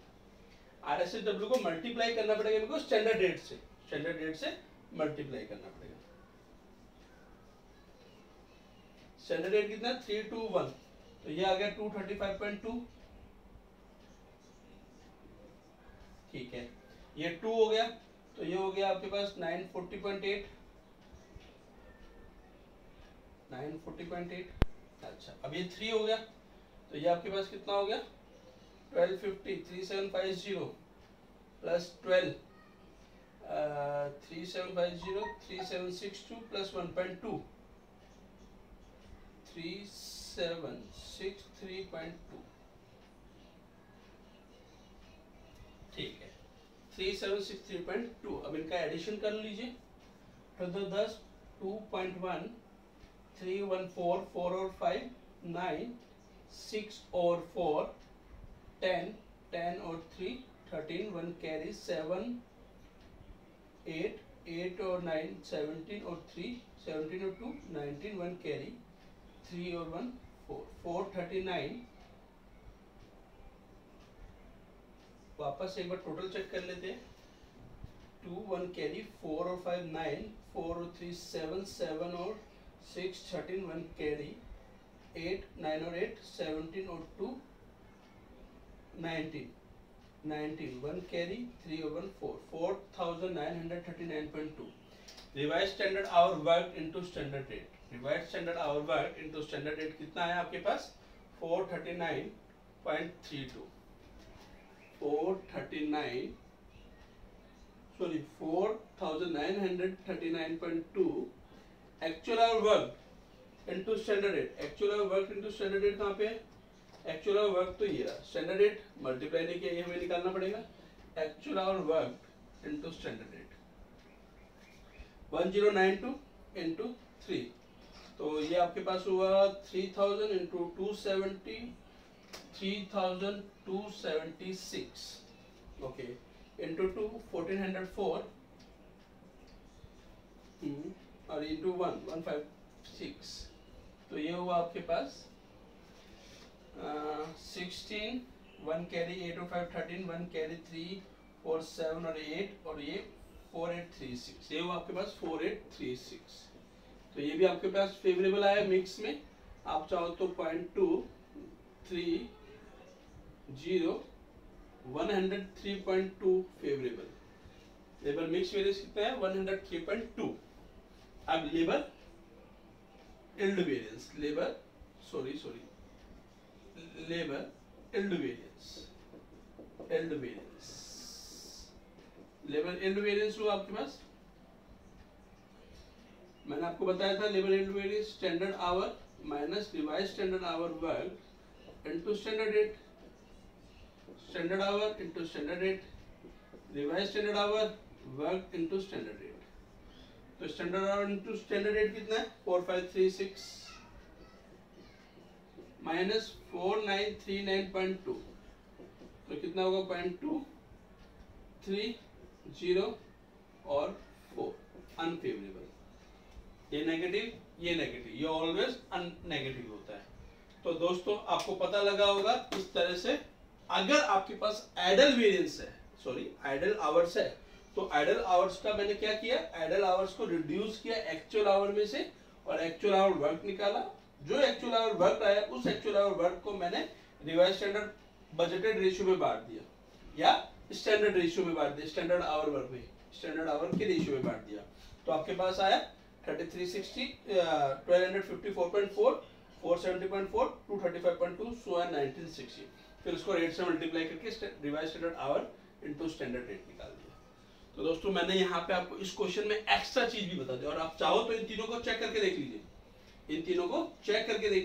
RSHW को मल्टीप्लाई करना पड़ेगा मेरे को स्टैंडर्ड रेट से, स्टैंडर्ड रेट से मल्टीप्लाई करना पड़ेगा। स्टैंडर्ड रेट कितना, 321, तो ये आ गया 235.2। ठीक है, ये 2 हो गया तो ये हो गया आपके पास 940.8। अच्छा, अब ये 3 हो गया तो ये आपके पास कितना हो गया, 1250, 3750 प्लस 12, 3750, 3762 प्लस 1.2, 3763.2। ठीक है, 3763.2। अब इनका एडिशन कर लीजिए, तो 10, 2.1, 314, 4 और 5, 9, 6 और 4, 10, 10 और 3, 13, 1 कैरी, 7, 8, 8 और 9, 17 और 3, 17 और 2, 19, 1 कैरी, 3 और 1, 4, 439। वापस एक बार टोटल चेक कर लेते हैं, 2, 1 कैरी, 4 और 5, 9, 4 और 3, 7, 7 और 6, 13, 1 कैरी, 8, 9 और 8, 17 और 2, 19, 19, 1 कैरी, 3 और 1, 4, 4939.2। Revise standard hour work into standard rate, revise standard hour work into standard rate कितना है आपके पास, 439.32, 4939.2 actual hour work into standard rate. Actual hour work into standard rate कहाँ पे है, एक्चुअल आवर वर्क तो ये रहा, स्टैंडर्ड रेट मल्टीप्लाई नहीं किया, ये हमें निकालना पड़ेगा। Actual hour work into standard rate 1092 into 3, तो ये आपके पास हुआ 3000 इंटू 270, 3276 ओके इंटू 2 1404 और इंटू 1156 तो ये हुआ आपके पास 16 1 कैरी 8 और 5 13 1 कैरी 3 4 7 और 8 और ये 4836 ये हुआ आपके पास 4836 तो ये भी आपके पास फेवरेबल आया मिक्स में आप चाहो तो 0.230 103.2 फेवरेबल लेबर मिक्स वेरिएंस कितना है 103.2 अब labour yield variance labour yield variance हुआ आपके पास मैंने आपको बताया था labour yield variance standard hour minus revise standard hour work into standard rate standard hour into standard rate revise standard hour work into standard rate तो standard hour into standard rate कितना है 4536 माइनस 4939.2 तो कितना होगा 0.230 और 4 unfavourable ये negative ये always negative होता है तो दोस्तों आपको पता लगा होगा इस तरह से अगर आपके पास आइडल वेरिएंस है आइडल आवर्स है तो आइडल आवर्स का मैंने क्या किया आइडल आवर्स को रिड्यूस किया एक्चुअल आवर में से और एक्चुअल आवर वर्क निकाला जो एक्चुअल आवर वर्क आया उस एक्चुअल आवर वर्क को मैंने रिवाइज स्टैंडर्ड बजटेड रेशियो में बांट दिया या स्टैंडर्ड रेशियो में बांट दिया स्टैंडर्ड आवर वर्क में स्टैंडर्ड आवर के रेशियो में बांट दिया तो आपके पास आया 3360 1254.4 470.4 235.2 सो 1960 फिर उसको रेट से मल्टीप्लाई करके revise standard hour into standard rate निकाल दिया तो दोस्तों मैंने यहाँ पे आपको इस क्वेश्चन में एक्स्ट्रा चीज भी बता दी और आप चाहो तो इन तीनों को चेक करके देख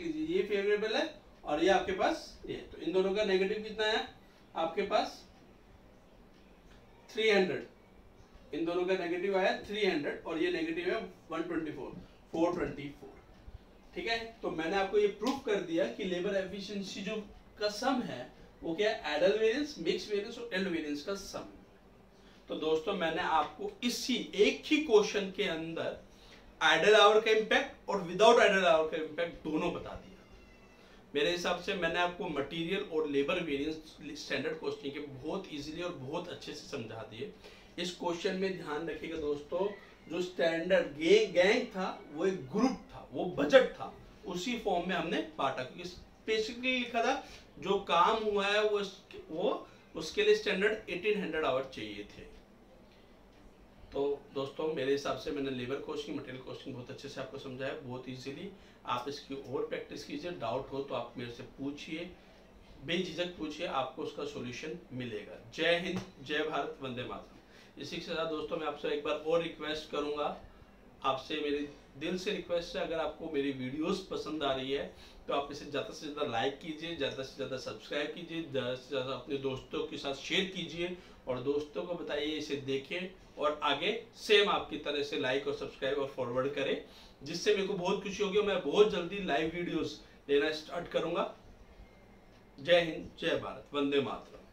लीजिए ये फेवरेबल है और ये आपके पास ये तो इन दोनों का नेगेटिव कितना है आपके पास 300 इन दोनों का नेगेटिव आया 300 और ये नेगेटिव है 424 ठीक है तो मैंने आपको ये प्रूफ कर दिया कि लेबर एफिशिएंसी जो का सम है वो क्या है आइडल वेरिएंस मिक्स वेरिएंस और इल्ड वेरिएंस का सम तो दोस्तों मैंने आपको इसी एक ही क्वेश्चन के अंदर आइडल आवर का इंपैक्ट और विदाउट आइडल आवर का इंपैक्ट दोनों बता दिया मेरे हिसाब से मैंने आपको मटेरियल और लेबर वेरिएंस स्टैंडर्ड कॉस्टिंग के बहुत इजीली और बहुत अच्छे से समझा दिए इस क्वेश्चन में ध्यान रखिएगा दोस्तों जो स्टैंडर्ड गैंग था वो एक ग्रुप था वो बजट था उसी फॉर्म में हमने बांटा क्योंकि स्पेसिफिकली लिखा था जो काम हुआ है वो उसके लिए स्टैंडर्ड 1800 आवर चाहिए थे तो दोस्तों मेरे हिसाब से मैंने लेबर कॉस्टिंग मटेरियल कॉस्टिंग बहुत अच्छे से आपको समझाया बहुत इजीली आप इसकी और प्रैक्टिस कीजिए डाउट हो तो आप मेरे से पूछिए बेझिझक पूछिए आपको उसका सॉल्यूशन मिलेगा जय हिंद जय भारत वंदे मातरम इसी के साथ दोस्तों मैं आपसे एक बार और रिक्वेस्ट करूंगा आपसे मेरी दिल से रिक्वेस्ट है अगर आपको मेरी वीडियोस पसंद आ रही है तो आप इसे ज़्यादा से ज़्यादा लाइक कीजिए ज़्यादा से ज़्यादा सब्सक्राइब कीजिए ज़्यादा से ज़्यादा अपने दोस्तों के साथ शेयर कीजिए और दोस्तों को बताइए इसे देखें और आगे सेम आपकी तरह से लाइक और सब्सक्राइब और फॉरवर्ड करें जिससे मेरे को बहुत खुशी होगी मैं बहुत जल्दी लाइव वीडियोस लेना स्टार्ट करूंगा जय हिंद जय भारत वंदे मातरम।